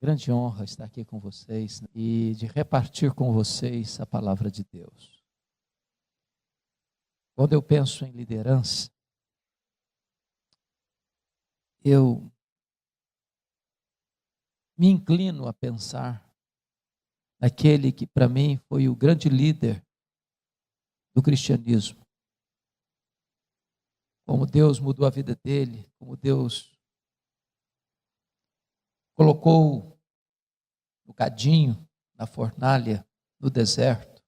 grande honra estar aqui com vocês e de repartir com vocês a palavra de Deus. Quando eu penso em liderança, eu me inclino a pensar naquele que para mim foi o grande líder do cristianismo. Como Deus mudou a vida dele, como Deus colocou no cadinho, na fornalha, no deserto.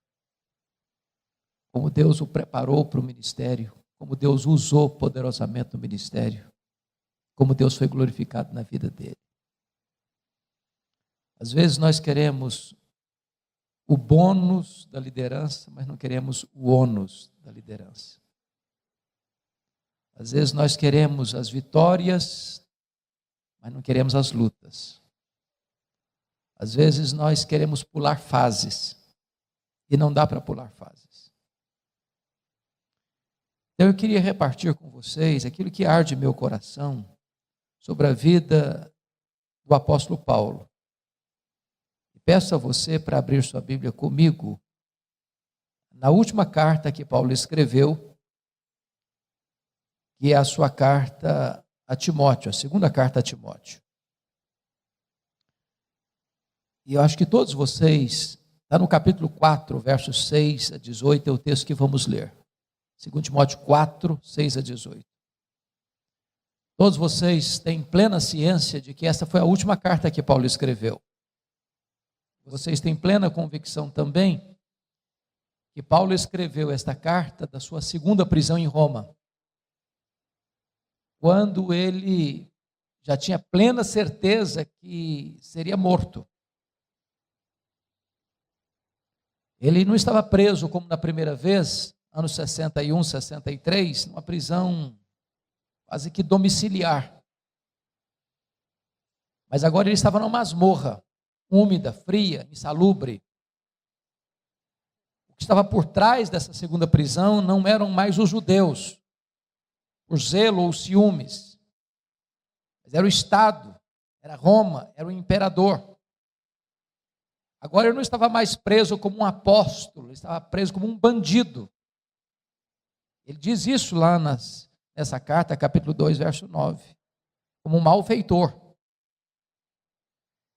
Como Deus o preparou para o ministério, como Deus o usou poderosamente no ministério, como Deus foi glorificado na vida dele. Às vezes nós queremos o bônus da liderança, mas não queremos o ônus da liderança. Às vezes nós queremos as vitórias, mas não queremos as lutas. Às vezes nós queremos pular fases, e não dá para pular fases. Então eu queria repartir com vocês aquilo que arde em meu coração sobre a vida do apóstolo Paulo. E peço a você para abrir sua Bíblia comigo na última carta que Paulo escreveu, que é a sua carta a Timóteo, a segunda carta a Timóteo. E eu acho que todos vocês, está no capítulo 4, versos 6 a 18, é o texto que vamos ler. 2 Timóteo 4, 6 a 18. Todos vocês têm plena ciência de que essa foi a última carta que Paulo escreveu. Vocês têm plena convicção também que Paulo escreveu esta carta da sua segunda prisão em Roma, quando ele já tinha plena certeza que seria morto. Ele não estava preso como na primeira vez, anos 61, 63, numa prisão quase que domiciliar. Mas agora ele estava numa masmorra, úmida, fria, insalubre. O que estava por trás dessa segunda prisão não eram mais os judeus, por zelo ou ciúmes, mas era o Estado, era Roma, era o imperador. Agora ele não estava mais preso como um apóstolo, ele estava preso como um bandido. Ele diz isso lá nessa carta, capítulo 2, verso 9, como um malfeitor,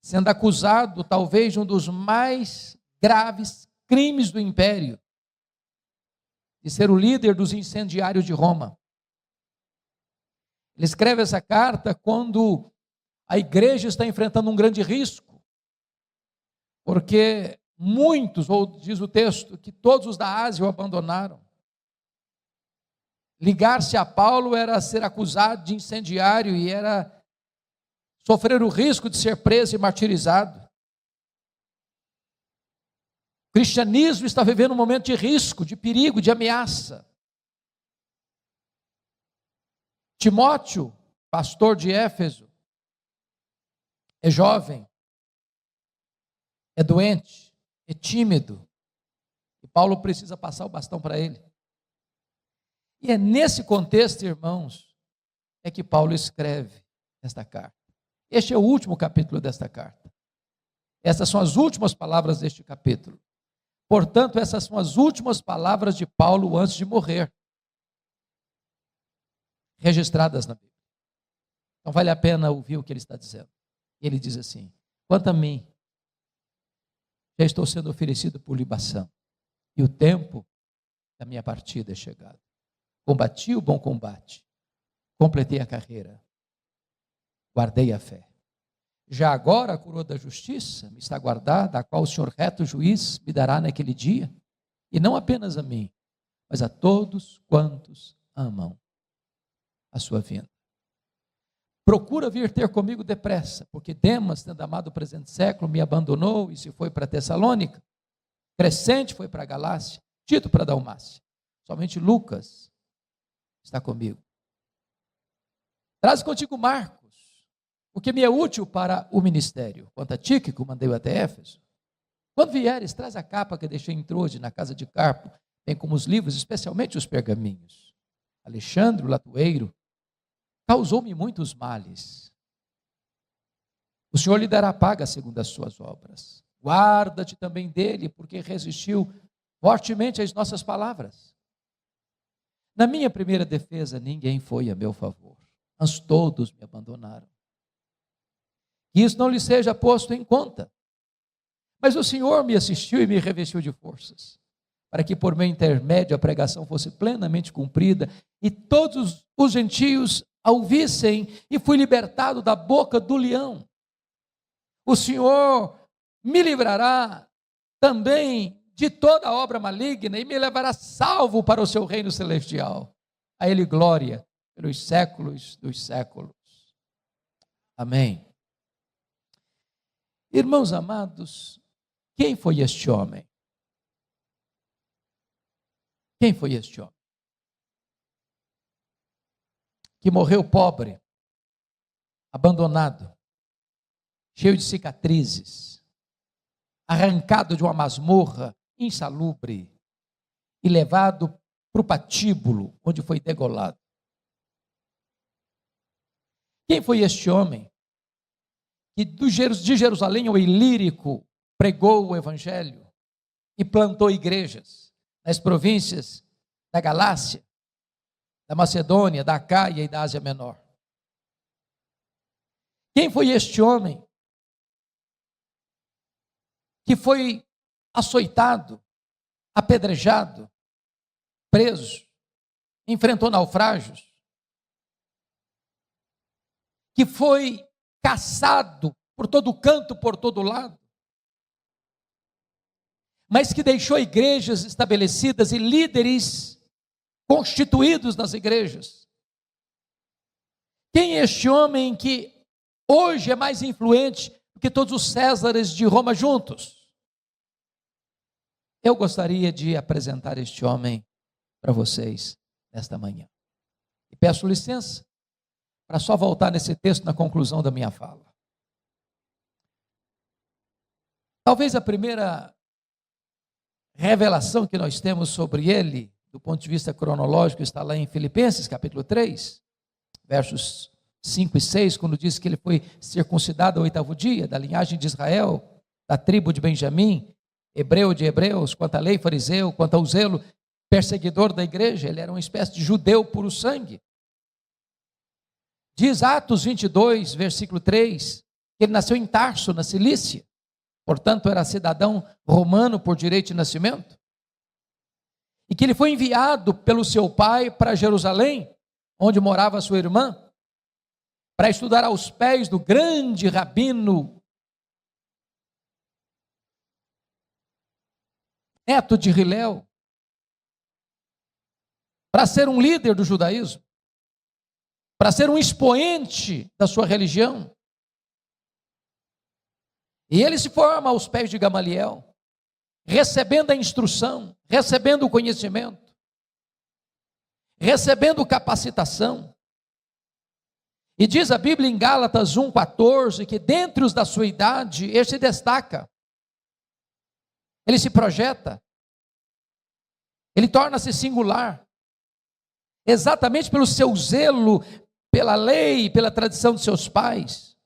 sendo acusado talvez de um dos mais graves crimes do império, de ser o líder dos incendiários de Roma. Ele escreve essa carta quando a igreja está enfrentando um grande risco, porque muitos, ou diz o texto, que todos os da Ásia o abandonaram. Ligar-se a Paulo era ser acusado de incendiário e era sofrer o risco de ser preso e martirizado. O cristianismo está vivendo um momento de risco, de perigo, de ameaça. Timóteo, pastor de Éfeso, é jovem, é doente, é tímido, e Paulo precisa passar o bastão para ele. E é nesse contexto, irmãos, é que Paulo escreve esta carta. Este é o último capítulo desta carta. Essas são as últimas palavras deste capítulo. Portanto, essas são as últimas palavras de Paulo antes de morrer, registradas na Bíblia. Então vale a pena ouvir o que ele está dizendo. Ele diz assim: quanto a mim, já estou sendo oferecido por libação, e o tempo da minha partida é chegado. Combati o bom combate, completei a carreira, guardei a fé. Já agora a coroa da justiça me está guardada, a qual o Senhor reto juiz me dará naquele dia, e não apenas a mim, mas a todos quantos amam a sua vinda. Procura vir ter comigo depressa, porque Demas, tendo amado o presente século, me abandonou e se foi para Tessalônica. Crescente foi para a Galácia, Tito para a Dalmácia. Somente Lucas está comigo. Traz contigo Marcos, porque me é útil para o ministério. Quanto a Tíquico, mandei-o até Éfeso. Quando vieres, traz a capa que deixei em Troade, na casa de Carpo, bem como os livros, especialmente os pergaminhos. Alexandre, o latoeiro, causou-me muitos males. O Senhor lhe dará paga segundo as suas obras. Guarda-te também dele, porque resistiu fortemente às nossas palavras. Na minha primeira defesa, ninguém foi a meu favor, mas todos me abandonaram. Que isso não lhe seja posto em conta. Mas o Senhor me assistiu e me revestiu de forças, para que por meu intermédio a pregação fosse plenamente cumprida, e todos os gentios a ouvissem, e fui libertado da boca do leão. O Senhor me livrará também de toda obra maligna, e me levará salvo para o seu reino celestial. A Ele glória pelos séculos dos séculos. Amém. Irmãos amados, quem foi este homem? Quem foi este homem? Que morreu pobre, abandonado, cheio de cicatrizes, arrancado de uma masmorra insalubre e levado para o patíbulo, onde foi degolado. Quem foi este homem que de Jerusalém ao Ilírico pregou o evangelho e plantou igrejas nas províncias da Galácia, da Macedônia, da Acaia e da Ásia Menor? Quem foi este homem que foi açoitado, apedrejado, preso, enfrentou naufrágios, que foi caçado por todo canto, por todo lado, mas que deixou igrejas estabelecidas e líderes constituídos nas igrejas? Quem é este homem que hoje é mais influente do que todos os Césares de Roma juntos? Eu gostaria de apresentar este homem para vocês nesta manhã. E peço licença para só voltar nesse texto na conclusão da minha fala. Talvez a primeira revelação que nós temos sobre ele, do ponto de vista cronológico, está lá em Filipenses, capítulo 3, versos 5 e 6, quando diz que ele foi circuncidado ao 8º dia, da linhagem de Israel, da tribo de Benjamim, hebreu de hebreus, quanto à lei fariseu, quanto ao zelo perseguidor da igreja. Ele era uma espécie de judeu puro sangue. Diz Atos 22, versículo 3, que ele nasceu em Tarso, na Cilícia, portanto era cidadão romano por direito de nascimento, e que ele foi enviado pelo seu pai para Jerusalém, onde morava sua irmã, para estudar aos pés do grande rabino neto de Hilel, para ser um líder do judaísmo, para ser um expoente da sua religião. E ele se forma aos pés de Gamaliel, recebendo a instrução, recebendo o conhecimento, recebendo capacitação. E diz a Bíblia em Gálatas 1,14, que dentre os da sua idade, ele se destaca, ele se projeta, ele torna-se singular, exatamente pelo seu zelo, pela lei, pela tradição de seus pais.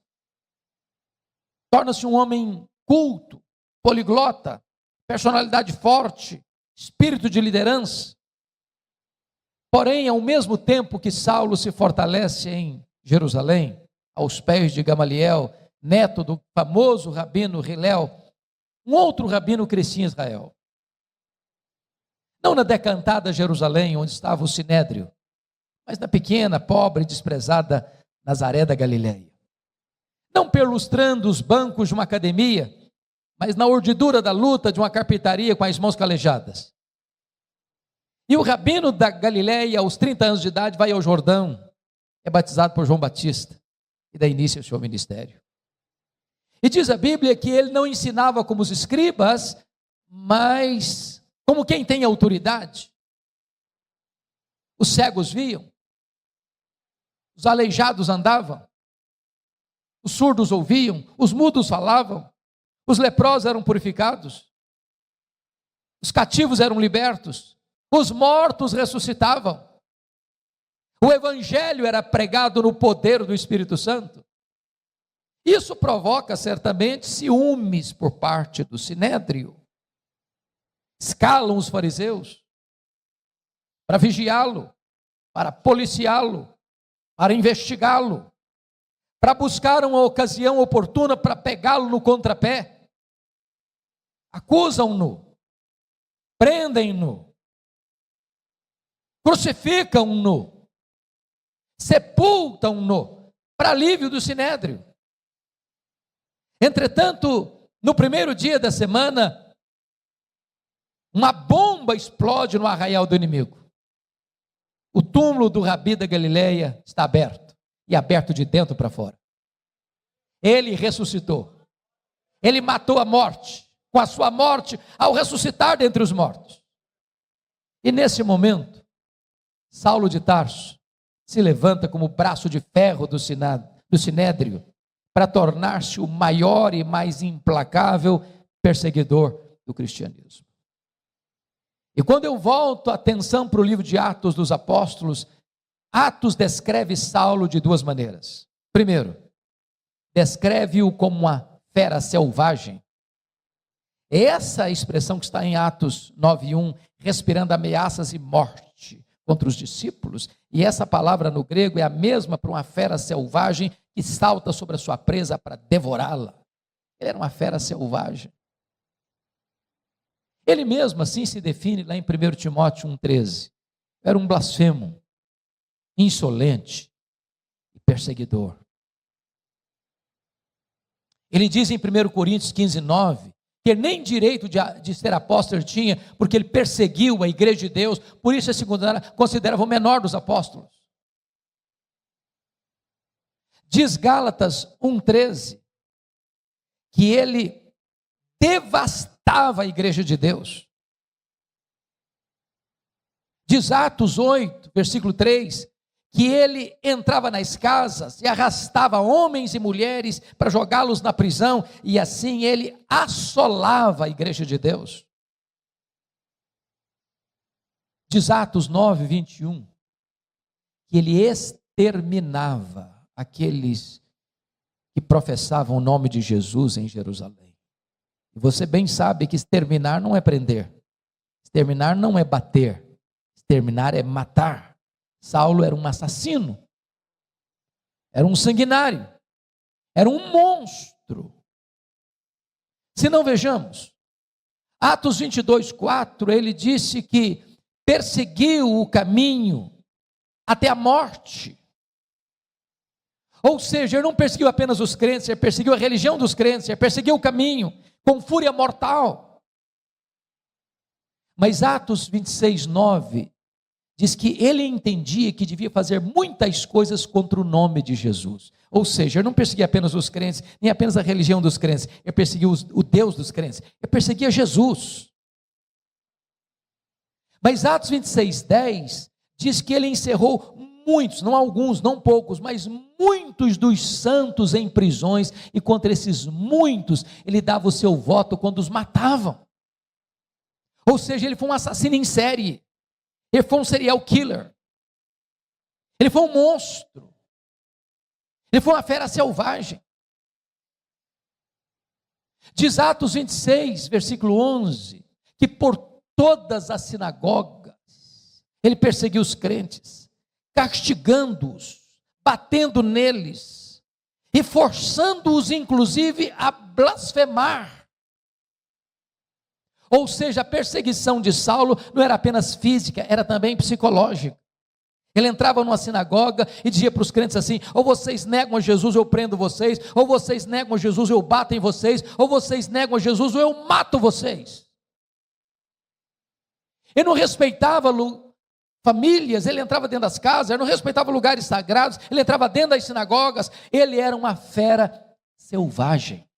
Torna-se um homem culto, poliglota, personalidade forte, espírito de liderança. Porém, ao mesmo tempo que Saulo se fortalece em Jerusalém, aos pés de Gamaliel, neto do famoso rabino Hilel, um outro rabino crescia em Israel. Não na decantada Jerusalém, onde estava o Sinédrio, mas na pequena, pobre e desprezada Nazaré da Galileia. Não perlustrando os bancos de uma academia, mas na urdidura da luta de uma carpintaria com as mãos calejadas. E o rabino da Galileia, aos 30 anos de idade, vai ao Jordão, é batizado por João Batista, e dá início ao seu ministério. E diz a Bíblia que ele não ensinava como os escribas, mas como quem tem autoridade. Os cegos viam, os aleijados andavam, os surdos ouviam, os mudos falavam, os leprosos eram purificados, os cativos eram libertos, os mortos ressuscitavam. O evangelho era pregado no poder do Espírito Santo. Isso provoca certamente ciúmes por parte do sinédrio. Escalam os fariseus para vigiá-lo, para policiá-lo, para investigá-lo, para buscar uma ocasião oportuna para pegá-lo no contrapé. Acusam-no, prendem-no, crucificam-no, sepultam-no, para alívio do sinédrio. Entretanto, no primeiro dia da semana, uma bomba explode no arraial do inimigo. O túmulo do Rabi da Galileia está aberto, e aberto de dentro para fora. Ele ressuscitou. Ele matou a morte, com a sua morte, ao ressuscitar dentre os mortos. E nesse momento, Saulo de Tarso se levanta como braço de ferro do sinédrio, para tornar-se o maior e mais implacável perseguidor do cristianismo. E quando eu volto a atenção para o livro de Atos dos Apóstolos, Atos descreve Saulo de duas maneiras. Primeiro, descreve-o como uma fera selvagem. Essa expressão que está em Atos 9:1, respirando ameaças e morte contra os discípulos, e essa palavra no grego é a mesma para uma fera selvagem que salta sobre a sua presa para devorá-la. Ele era uma fera selvagem. Ele mesmo assim se define lá em 1 Timóteo 1,13. Era um blasfemo, insolente e perseguidor. Ele diz em 1 Coríntios 15:9, que nem direito de ser apóstolo tinha, porque ele perseguiu a igreja de Deus, por isso é considerava o menor dos apóstolos. Diz Gálatas 1,13, que ele devastava a igreja de Deus. Diz Atos 8, versículo 3, que ele entrava nas casas e arrastava homens e mulheres para jogá-los na prisão, e assim ele assolava a igreja de Deus. Diz Atos 9, 21, que ele exterminava aqueles que professavam o nome de Jesus em Jerusalém. E você bem sabe que exterminar não é prender, exterminar não é bater, exterminar é matar. Saulo era um assassino, era um sanguinário, era um monstro. Se não vejamos, Atos 22:4, ele disse que perseguiu o caminho até a morte. Ou seja, ele não perseguiu apenas os crentes, ele perseguiu a religião dos crentes, ele perseguiu o caminho com fúria mortal. Mas Atos 26:9 diz que ele entendia que devia fazer muitas coisas contra o nome de Jesus. Ou seja, ele não perseguia apenas os crentes, nem apenas a religião dos crentes, ele perseguia o Deus dos crentes, ele perseguia Jesus. Mas Atos 26:10 diz que ele encerrou muitos, não alguns, não poucos, mas muitos dos santos em prisões, e contra esses muitos ele dava o seu voto quando os matavam. Ou seja, ele foi um assassino em série, ele foi um serial killer, ele foi um monstro, ele foi uma fera selvagem. Diz Atos 26, versículo 11, que por todas as sinagogas ele perseguiu os crentes, castigando-os, batendo neles e forçando-os inclusive a blasfemar. Ou seja, a perseguição de Saulo não era apenas física, era também psicológica. Ele entrava numa sinagoga e dizia para os crentes assim: ou vocês negam a Jesus, eu prendo vocês, ou vocês negam a Jesus, eu bato em vocês, ou vocês negam a Jesus, ou eu mato vocês. Ele não respeitava famílias, ele entrava dentro das casas, ele não respeitava lugares sagrados, ele entrava dentro das sinagogas, ele era uma fera selvagem.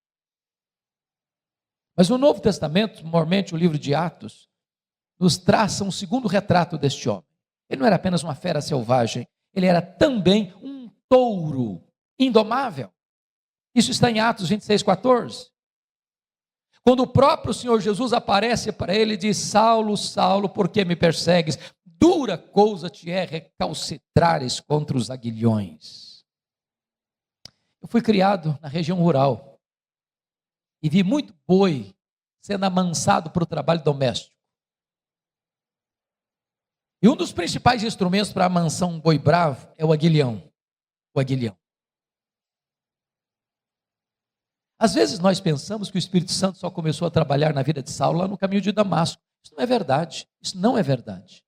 Mas no Novo Testamento, normalmente o livro de Atos, nos traça um segundo retrato deste homem. Ele não era apenas uma fera selvagem, ele era também um touro indomável. Isso está em Atos 26:14. Quando o próprio Senhor Jesus aparece para ele e diz: Saulo, Saulo, por que me persegues? Dura coisa te é recalcitrares contra os aguilhões. Eu fui criado na região rural e vi muito boi sendo amansado para o trabalho doméstico. E um dos principais instrumentos para amansar um boi bravo é o aguilhão. O aguilhão. Às vezes nós pensamos que o Espírito Santo só começou a trabalhar na vida de Saulo lá no caminho de Damasco. Isso não é verdade. Isso não é verdade.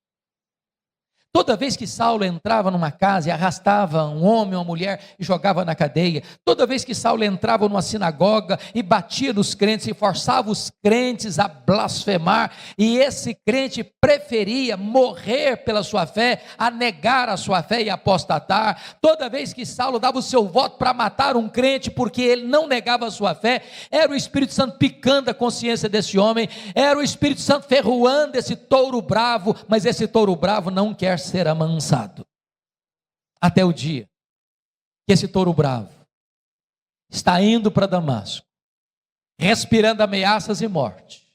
Toda vez que Saulo entrava numa casa e arrastava um homem ou uma mulher e jogava na cadeia, toda vez que Saulo entrava numa sinagoga e batia nos crentes e forçava os crentes a blasfemar, e esse crente preferia morrer pela sua fé, a negar a sua fé e apostatar, toda vez que Saulo dava o seu voto para matar um crente porque ele não negava a sua fé, era o Espírito Santo picando a consciência desse homem, era o Espírito Santo ferroando esse touro bravo, mas esse touro bravo não quer ser amansado, até o dia que esse touro bravo está indo para Damasco, respirando ameaças e morte,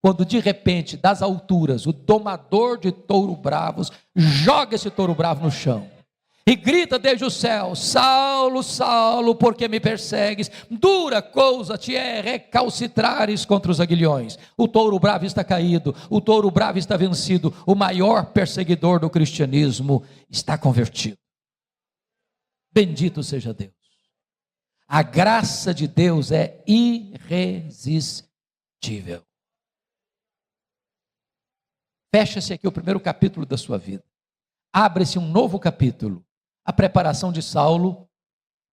quando de repente, das alturas, o domador de touro bravos joga esse touro bravo no chão e grita desde o céu: Saulo, Saulo, por que me persegues? Dura coisa te é recalcitrares contra os aguilhões. O touro bravo está caído, o touro bravo está vencido, o maior perseguidor do cristianismo está convertido. Bendito seja Deus. A graça de Deus é irresistível. Fecha-se aqui o primeiro capítulo da sua vida. Abre-se um novo capítulo. A preparação de Saulo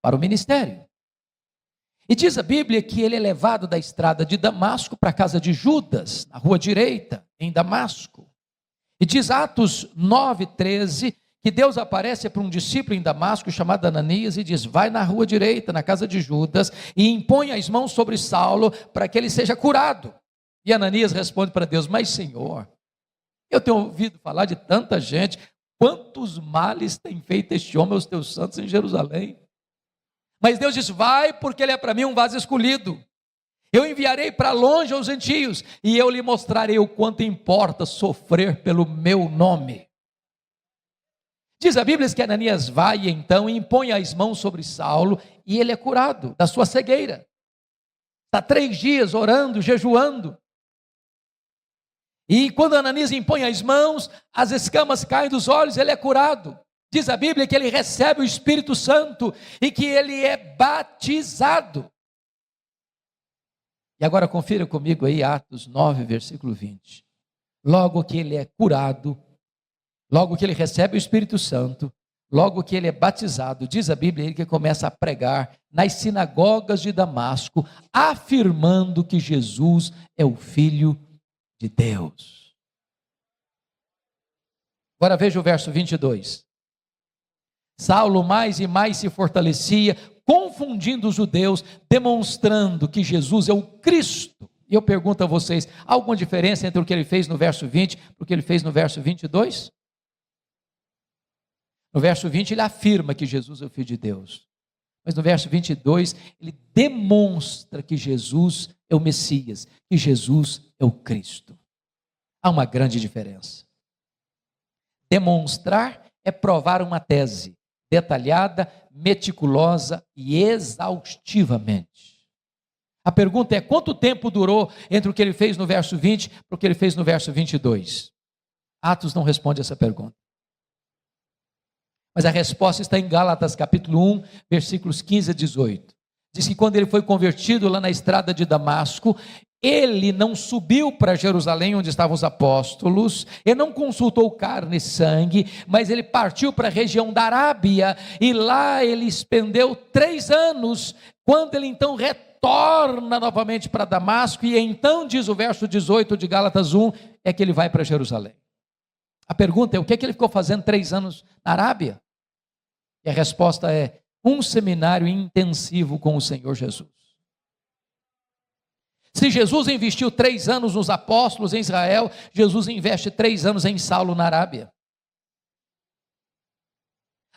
para o ministério. E diz a Bíblia que ele é levado da estrada de Damasco para a casa de Judas, na rua direita, em Damasco. E diz Atos 9:13, que Deus aparece para um discípulo em Damasco chamado Ananias e diz: vai na rua direita, na casa de Judas, e impõe as mãos sobre Saulo para que ele seja curado. E Ananias responde para Deus: mas Senhor, eu tenho ouvido falar de tanta gente, quantos males tem feito este homem aos teus santos em Jerusalém? Mas Deus diz: vai, porque ele é para mim um vaso escolhido. Eu enviarei para longe aos gentios, e eu lhe mostrarei o quanto importa sofrer pelo meu nome. Diz a Bíblia que Ananias vai então e impõe as mãos sobre Saulo, e ele é curado da sua cegueira. Está 3 dias orando, jejuando. E quando Ananias impõe as mãos, as escamas caem dos olhos, ele é curado. Diz a Bíblia que ele recebe o Espírito Santo e que ele é batizado. E agora confira comigo aí Atos 9, versículo 20. Logo que ele é curado, logo que ele recebe o Espírito Santo, logo que ele é batizado, diz a Bíblia ele que começa a pregar nas sinagogas de Damasco, afirmando que Jesus é o Filho de Deus. Agora veja o verso 22. Saulo mais e mais se fortalecia, confundindo os judeus, demonstrando que Jesus é o Cristo. E eu pergunto a vocês, há alguma diferença entre o que ele fez no verso 20 e o que ele fez no verso 22? No verso 20 ele afirma que Jesus é o Filho de Deus. Mas no verso 22 ele demonstra que Jesus é o Messias, que Jesus é o Cristo. Há uma grande diferença. Demonstrar é provar uma tese detalhada, meticulosa e exaustivamente. A pergunta é: quanto tempo durou entre o que ele fez no verso 20 e o que ele fez no verso 22? Atos não responde essa pergunta. Mas a resposta está em Gálatas capítulo 1, versículos 15 a 18. Diz que quando ele foi convertido lá na estrada de Damasco, ele não subiu para Jerusalém onde estavam os apóstolos, ele não consultou carne e sangue, mas ele partiu para a região da Arábia, e lá ele expendeu 3 anos, quando ele então retorna novamente para Damasco, e então diz o verso 18 de Gálatas 1, é que ele vai para Jerusalém. A pergunta é: o que é que ele ficou fazendo 3 anos na Arábia? E a resposta é: um seminário intensivo com o Senhor Jesus. Se Jesus investiu 3 anos nos apóstolos em Israel, Jesus investe 3 anos em Saulo na Arábia.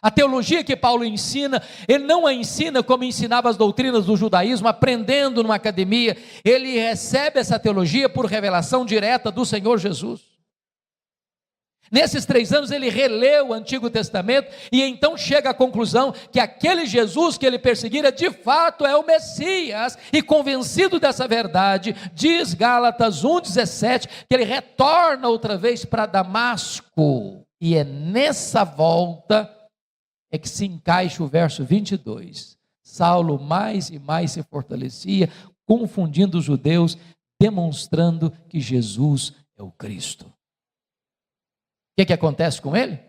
A teologia que Paulo ensina, ele não a ensina como ensinava as doutrinas do judaísmo, aprendendo numa academia. Ele recebe essa teologia por revelação direta do Senhor Jesus. Nesses 3 anos ele releu o Antigo Testamento e então chega à conclusão que aquele Jesus que ele perseguira de fato é o Messias, e convencido dessa verdade, diz Gálatas 1,17, que ele retorna outra vez para Damasco, e é nessa volta é que se encaixa o verso 22. Saulo mais e mais se fortalecia, confundindo os judeus, demonstrando que Jesus é o Cristo. O que acontece com ele?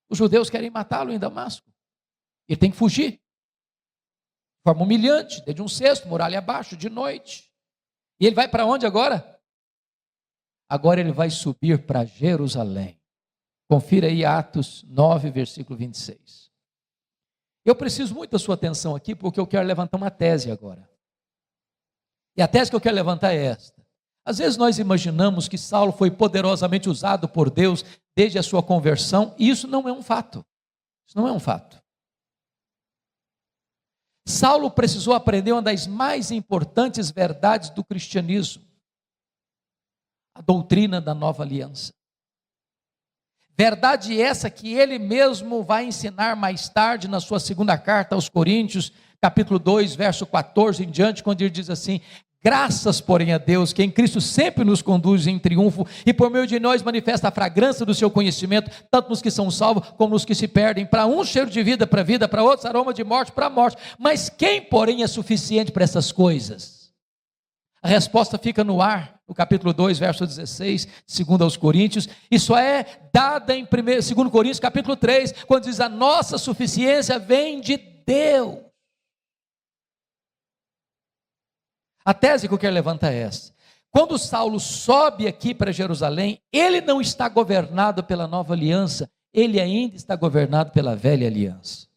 Os judeus querem matá-lo em Damasco. Ele tem que fugir. De forma humilhante, desde um cesto, muralha abaixo, de noite. E ele vai para onde agora? Agora ele vai subir para Jerusalém. Confira aí Atos 9, versículo 26. Eu preciso muito da sua atenção aqui, porque eu quero levantar uma tese agora. E a tese que eu quero levantar é esta. Às vezes nós imaginamos que Saulo foi poderosamente usado por Deus desde a sua conversão, e isso não é um fato. Isso não é um fato. Saulo precisou aprender uma das mais importantes verdades do cristianismo: a doutrina da nova aliança. Verdade essa que ele mesmo vai ensinar mais tarde na sua segunda carta aos Coríntios, capítulo 2, verso 14 em diante, quando ele diz assim: graças, porém, a Deus, que em Cristo sempre nos conduz em triunfo, e por meio de nós manifesta a fragrância do seu conhecimento, tanto nos que são salvos, como nos que se perdem. Para uns cheiro de vida, para outros aroma de morte, para a morte. Mas quem, porém, é suficiente para essas coisas? A resposta fica no ar, no capítulo 2, verso 16, segundo aos Coríntios, e só é dada em 2 Coríntios, capítulo 3, quando diz: a nossa suficiência vem de Deus. A tese que eu quero levantar é essa: quando Saulo sobe aqui para Jerusalém, ele não está governado pela nova aliança, ele ainda está governado pela velha aliança.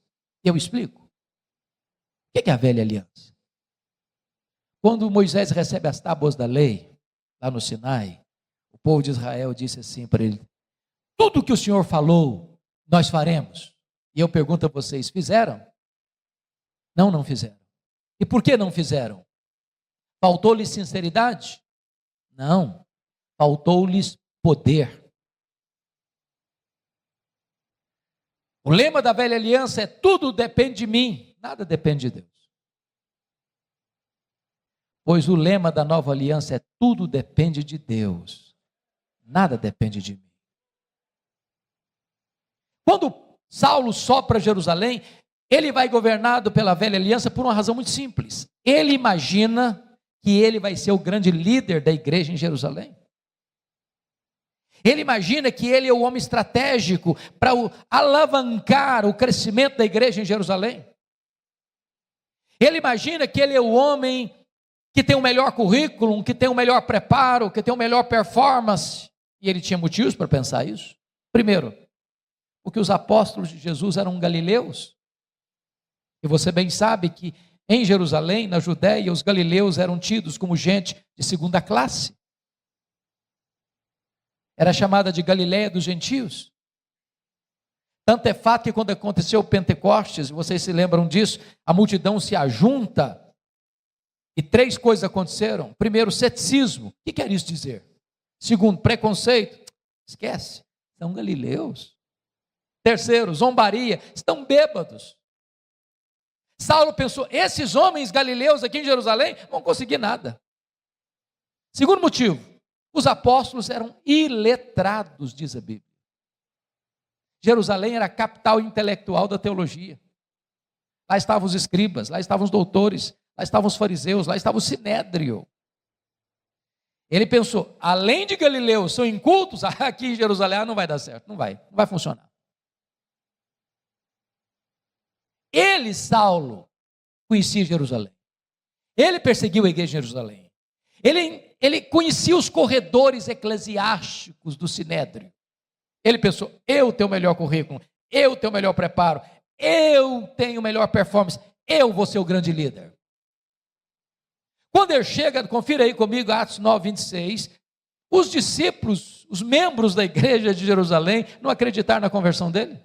Eu explico. O que é a velha aliança? Quando Moisés recebe as tábuas da lei, lá no Sinai, o povo de Israel disse assim para ele: tudo que o Senhor falou, nós faremos. E eu pergunto a vocês: fizeram? Não, não fizeram. E por que não fizeram? Faltou-lhes sinceridade? Não. Faltou-lhes poder. O lema da velha aliança é: tudo depende de mim, nada depende de Deus. Pois o lema da nova aliança é: tudo depende de Deus, nada depende de mim. Quando Saulo sobe para Jerusalém, ele vai governado pela velha aliança por uma razão muito simples. Ele imagina que ele vai ser o grande líder da igreja em Jerusalém. Ele imagina que ele é o homem estratégico para alavancar o crescimento da igreja em Jerusalém. Ele imagina que ele é o homem que tem o melhor currículo, que tem o melhor preparo, que tem o melhor performance. E ele tinha motivos para pensar isso. Primeiro, porque os apóstolos de Jesus eram galileus. E você bem sabe que em Jerusalém, na Judéia, os galileus eram tidos como gente de segunda classe. Era chamada de Galileia dos gentios. Tanto é fato que quando aconteceu o Pentecostes, vocês se lembram disso, a multidão se ajunta e 3 coisas aconteceram. Primeiro, ceticismo. O que quer isso dizer? Segundo, preconceito. Esquece, são galileus. Terceiro, zombaria. Estão bêbados. Saulo pensou: esses homens galileus aqui em Jerusalém não vão conseguir nada. Segundo motivo, os apóstolos eram iletrados, diz a Bíblia. Jerusalém era a capital intelectual da teologia. Lá estavam os escribas, lá estavam os doutores, lá estavam os fariseus, lá estava o sinédrio. Ele pensou: além de galileus são incultos, aqui em Jerusalém não vai dar certo, não vai funcionar. Ele, Saulo, conhecia Jerusalém. Ele perseguiu a igreja de Jerusalém. Ele conhecia os corredores eclesiásticos do sinédrio. Ele pensou: eu tenho o melhor currículo, eu tenho o melhor preparo, eu tenho melhor performance, eu vou ser o grande líder. Quando ele chega, confira aí comigo Atos 9, 26, os discípulos, os membros da igreja de Jerusalém, não acreditaram na conversão dele.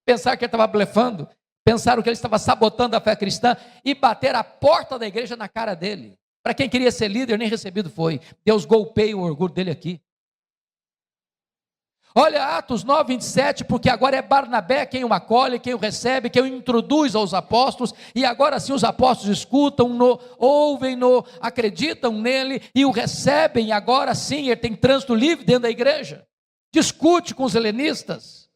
Pensaram que ele estava blefando, pensaram que ele estava sabotando a fé cristã e bateram a porta da igreja na cara dele. Para quem queria ser líder, nem recebido foi. Deus golpeia o orgulho dele aqui. Olha Atos 9, 27, porque agora é Barnabé quem o acolhe, quem o recebe, quem o introduz aos apóstolos, e agora sim os apóstolos escutam-no, ouvem-no, acreditam nele e o recebem, e agora sim ele tem trânsito livre dentro da igreja. Discute com os helenistas.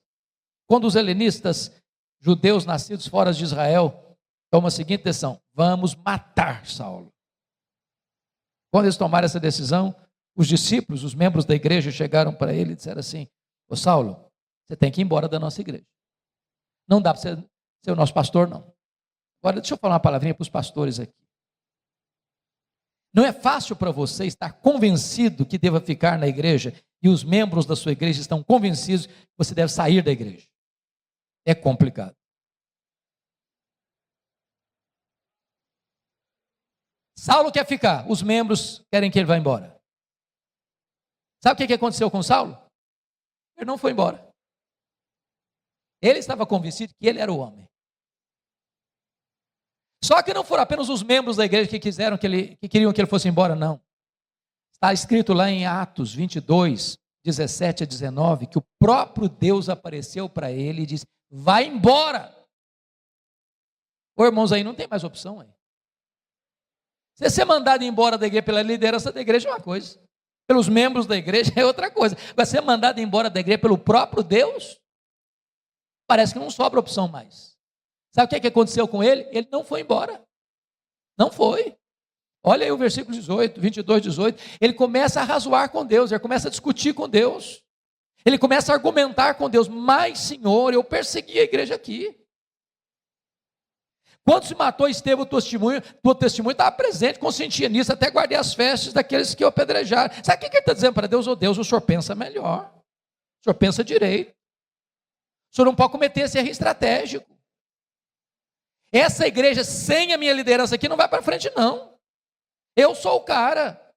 Quando os helenistas, judeus nascidos fora de Israel, tomam a seguinte decisão: vamos matar Saulo. Quando eles tomaram essa decisão, os discípulos, os membros da igreja chegaram para ele e disseram assim: ô Saulo, você tem que ir embora da nossa igreja. Não dá para você ser o nosso pastor, não. Agora, deixa eu falar uma palavrinha para os pastores aqui. Não é fácil para você estar convencido que deva ficar na igreja e os membros da sua igreja estão convencidos que você deve sair da igreja. É complicado. Saulo quer ficar, os membros querem que ele vá embora. Sabe o que aconteceu com Saulo? Ele não foi embora. Ele estava convencido que ele era o homem. Só que não foram apenas os membros da igreja que queriam que ele fosse embora, não. Está escrito lá em Atos 22, 17 a 19, que o próprio Deus apareceu para ele e disse: vai embora. Ô irmãos, aí não tem mais opção aí. Se você ser mandado embora da igreja pela liderança da igreja é uma coisa, pelos membros da igreja é outra coisa. Agora, ser mandado embora da igreja pelo próprio Deus, parece que não sobra opção mais. Sabe o que aconteceu com ele? Ele não foi embora. Não foi. Olha aí o versículo 18, 22, 18. Ele começa a razoar com Deus, ele começa a discutir com Deus. Ele começa a argumentar com Deus: mas Senhor, eu persegui a igreja aqui. Quando se matou Estevão, teu testemunho estava presente, consentia nisso, até guardei as festas daqueles que o apedrejaram. Sabe o que ele está dizendo para Deus? Ô Deus, o senhor pensa melhor, o senhor pensa direito, o senhor não pode cometer esse erro estratégico. Essa igreja sem a minha liderança aqui não vai para frente não. Eu sou o cara,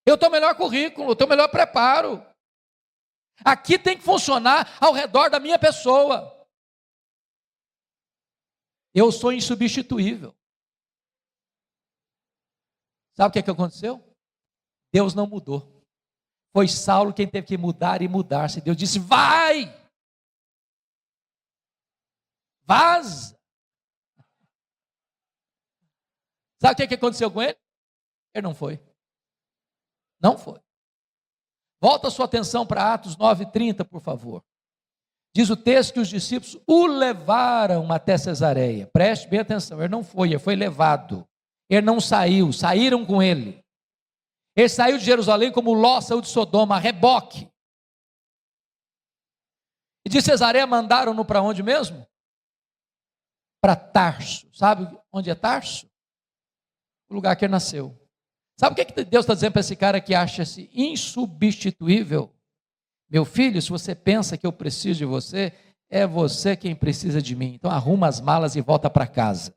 eu tenho o melhor currículo, eu tenho o melhor preparo. Aqui tem que funcionar ao redor da minha pessoa. Eu sou insubstituível. Sabe o que aconteceu? Deus não mudou. Foi Saulo quem teve que mudar e mudar-se. Deus disse: vai! Vaza! Sabe o que aconteceu com ele? Ele não foi. Não foi. Volta a sua atenção para Atos 9:30, por favor. Diz o texto que os discípulos o levaram até Cesareia. Preste bem atenção, ele não foi, ele foi levado. Ele não saiu, saíram com ele. Ele saiu de Jerusalém como Ló saiu de Sodoma, a reboque. E de Cesareia mandaram-no para onde mesmo? Para Tarso. Sabe onde é Tarso? O lugar que ele nasceu. Sabe o que Deus está dizendo para esse cara que acha-se insubstituível? Meu filho, se você pensa que eu preciso de você, é você quem precisa de mim. Então arruma as malas e volta para casa.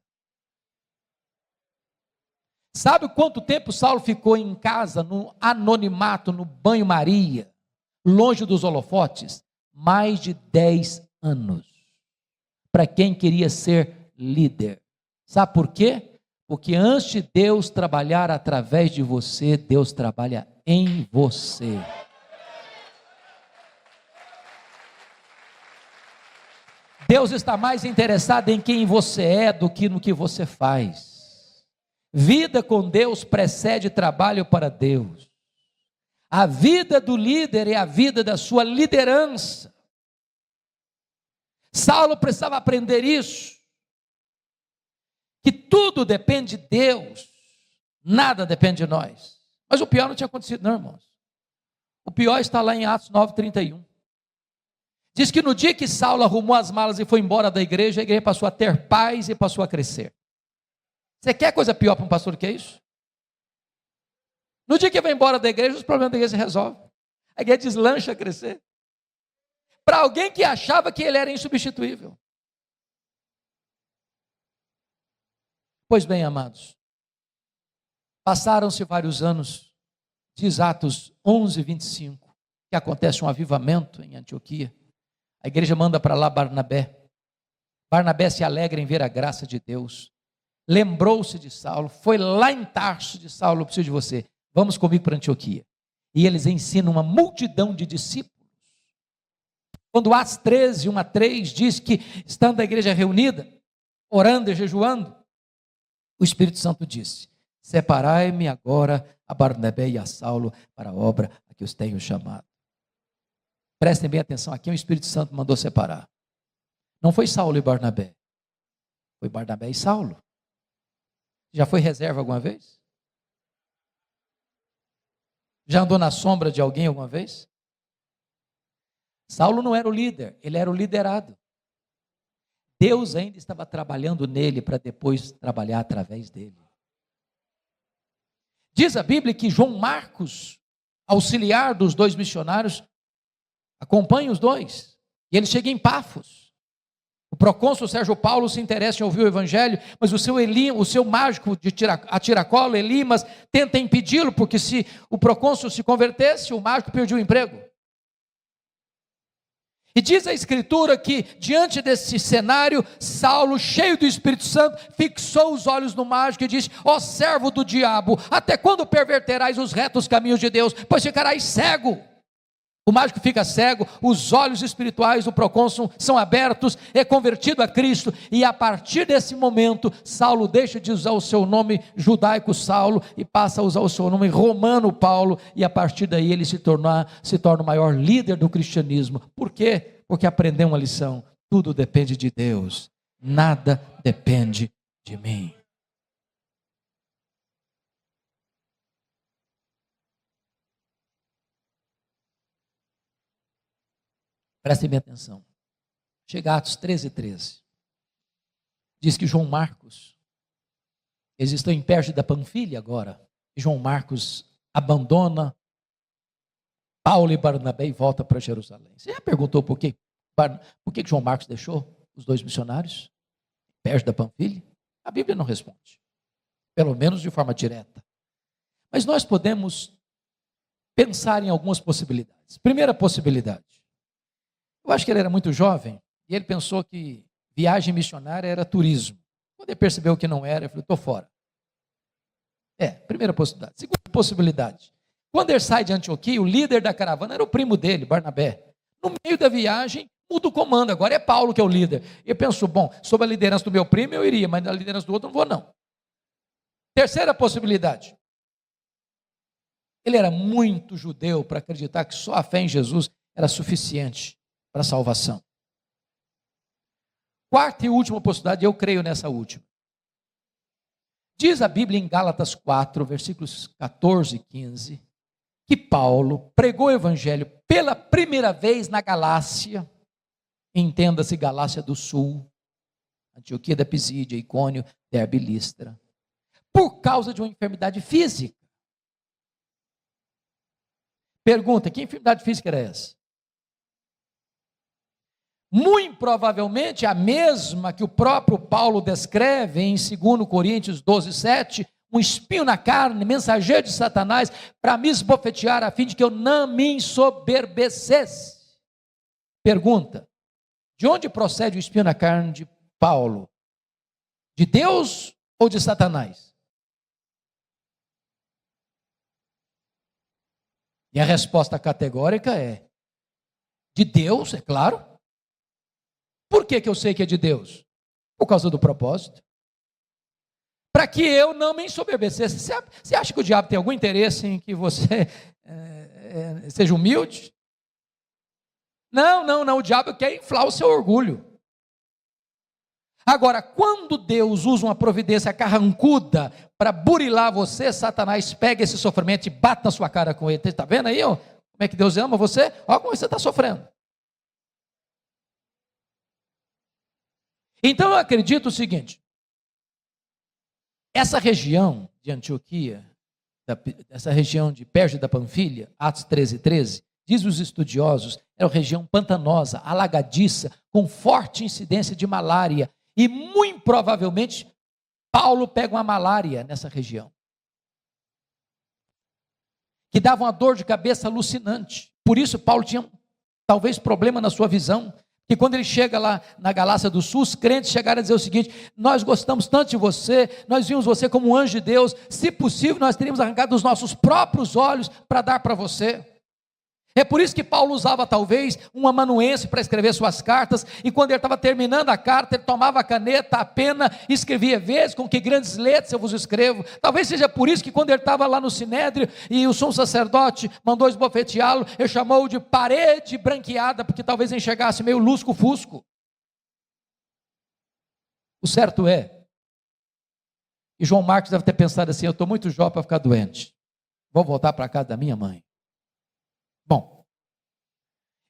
Sabe quanto tempo Saulo ficou em casa, no anonimato, no banho-maria, longe dos holofotes? Mais de 10 anos. Para quem queria ser líder. Sabe por quê? Porque antes de Deus trabalhar através de você, Deus trabalha em você. Deus está mais interessado em quem você é do que no que você faz. Vida com Deus precede trabalho para Deus. A vida do líder é a vida da sua liderança. Saulo precisava aprender isso. Que tudo depende de Deus, nada depende de nós. Mas o pior não tinha acontecido, não, irmãos. O pior está lá em Atos 9:31. Diz que no dia que Saulo arrumou as malas e foi embora da igreja, a igreja passou a ter paz e passou a crescer. Você quer coisa pior para um pastor do que isso? No dia que vai embora da igreja, os problemas da igreja se resolvem. A igreja deslancha a crescer. Para alguém que achava que ele era insubstituível. Pois bem, amados, passaram-se vários anos, diz Atos 11:25, que acontece um avivamento em Antioquia. A igreja manda para lá Barnabé. Barnabé se alegra em ver a graça de Deus. Lembrou-se de Saulo, foi lá em Tarso de Saulo: eu preciso de você, vamos comigo para Antioquia. E eles ensinam uma multidão de discípulos. Quando Atos 13, 1-3 diz que, estando a igreja reunida, orando e jejuando, o Espírito Santo disse: separai-me agora a Barnabé e a Saulo para a obra a que os tenho chamado. Prestem bem atenção, aqui o Espírito Santo mandou separar. Não foi Saulo e Barnabé, foi Barnabé e Saulo. Já foi reserva alguma vez? Já andou na sombra de alguém alguma vez? Saulo não era o líder, ele era o liderado. Deus ainda estava trabalhando nele para depois trabalhar através dele. Diz a Bíblia que João Marcos, auxiliar dos dois missionários, acompanha os dois. E ele chega em Pafos. O procônsul Sérgio Paulo se interessa em ouvir o evangelho, mas o seu mágico de tiracolo, Elimas, tenta impedi-lo, porque se o procônsul se convertesse, o mágico perdia o emprego. E diz a Escritura que, diante desse cenário, Saulo, cheio do Espírito Santo, fixou os olhos no mágico e disse: ó servo do diabo, até quando perverterás os retos caminhos de Deus? Pois ficarás cego. O mágico fica cego, os olhos espirituais do procônsul são abertos, é convertido a Cristo, e a partir desse momento, Saulo deixa de usar o seu nome judaico Saulo, e passa a usar o seu nome romano Paulo, e a partir daí ele se torna o maior líder do cristianismo. Por quê? Porque aprendeu uma lição: tudo depende de Deus, nada depende de mim. Prestem bem atenção. Chega Atos 13:13. Diz que João Marcos, eles estão em Perge da Panfilha agora, e João Marcos abandona Paulo e Barnabé e volta para Jerusalém. Você já perguntou por que João Marcos deixou os dois missionários? Perge da Panfilha? A Bíblia não responde, pelo menos de forma direta. Mas nós podemos pensar em algumas possibilidades. Primeira possibilidade: eu acho que ele era muito jovem e ele pensou que viagem missionária era turismo. Quando ele percebeu que não era, ele falou: estou fora. Primeira possibilidade. Segunda possibilidade: quando ele sai de Antioquia, o líder da caravana era o primo dele, Barnabé. No meio da viagem, muda o comando, agora é Paulo que é o líder. Ele pensou: bom, sob a liderança do meu primo eu iria, mas na liderança do outro não vou não. Terceira possibilidade: ele era muito judeu para acreditar que só a fé em Jesus era suficiente para a salvação. Quarta e última possibilidade, eu creio nessa última. Diz a Bíblia em Gálatas 4, versículos 14 e 15, que Paulo pregou o evangelho pela primeira vez na Galácia, entenda-se Galácia do Sul, Antioquia da Pisídia, Icônio, Derbe e Listra, por causa de uma enfermidade física. Pergunta: que enfermidade física era essa? Muito provavelmente a mesma que o próprio Paulo descreve em 2 Coríntios 12:7, um espinho na carne, mensageiro de Satanás, para me esbofetear, a fim de que eu não me ensoberbecesse. Pergunta: de onde procede o espinho na carne de Paulo? De Deus ou de Satanás? E a resposta categórica é: de Deus, é claro. Por que eu sei que é de Deus? Por causa do propósito. Para que eu não me ensoberbecesse. Você acha que o diabo tem algum interesse em que você seja humilde? Não, o diabo quer inflar o seu orgulho. Agora, quando Deus usa uma providência carrancuda para burilar você, Satanás pega esse sofrimento e bate na sua cara com ele. Está vendo aí, como é que Deus ama você? Olha como você está sofrendo. Então eu acredito o seguinte: essa região de Antioquia, essa região de Perge da Panfilha, Atos 13:13, diz os estudiosos, era uma região pantanosa, alagadiça, com forte incidência de malária, e muito provavelmente Paulo pega uma malária nessa região, que dava uma dor de cabeça alucinante. Por isso Paulo tinha talvez problema na sua visão, que quando ele chega lá na Galácia do Sul, os crentes chegaram a dizer o seguinte: nós gostamos tanto de você, nós vimos você como um anjo de Deus, se possível nós teríamos arrancado os nossos próprios olhos para dar para você. É por isso que Paulo usava talvez um amanuense para escrever suas cartas, e quando ele estava terminando a carta, ele tomava a caneta, a pena, e escrevia: vezes com que grandes letras eu vos escrevo. Talvez seja por isso que quando ele estava lá no sinédrio, e o sumo sacerdote mandou esbofeteá-lo, ele chamou de parede branqueada, porque talvez enxergasse meio lusco-fusco. O certo é, e João Marcos deve ter pensado assim: eu estou muito jovem para ficar doente, vou voltar para a casa da minha mãe. Bom,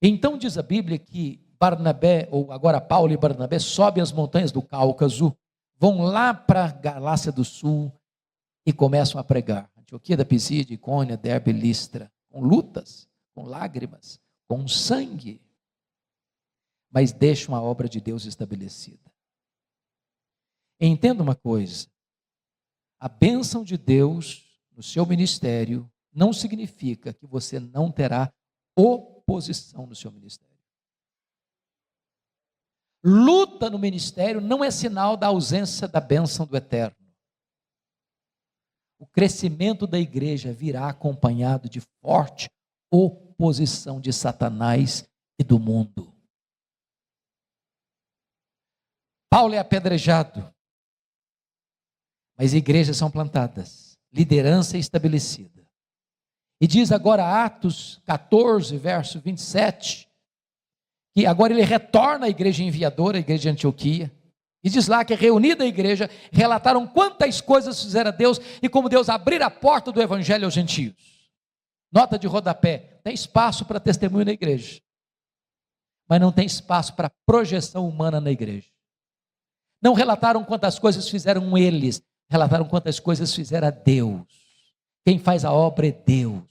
então diz a Bíblia que Barnabé, ou agora Paulo e Barnabé, sobem as montanhas do Cáucaso, vão lá para a Galácia do Sul e começam a pregar. Antioquia da Pisídia, Icônia, Derbe, Listra, com lutas, com lágrimas, com sangue, mas deixam a obra de Deus estabelecida. Entenda uma coisa: a bênção de Deus no seu ministério não significa que você não terá oposição no seu ministério. Luta no ministério não é sinal da ausência da bênção do eterno. O crescimento da igreja virá acompanhado de forte oposição de Satanás e do mundo. Paulo é apedrejado, mas igrejas são plantadas, liderança é estabelecida. E diz agora Atos 14, verso 27, que agora ele retorna à igreja enviadora, a igreja de Antioquia, e diz lá que reunida a igreja, relataram quantas coisas fizera Deus, e como Deus abrira a porta do evangelho aos gentios. Nota de rodapé: tem espaço para testemunho na igreja, mas não tem espaço para projeção humana na igreja. Não relataram quantas coisas fizeram eles, relataram quantas coisas fizera Deus. Quem faz a obra é Deus.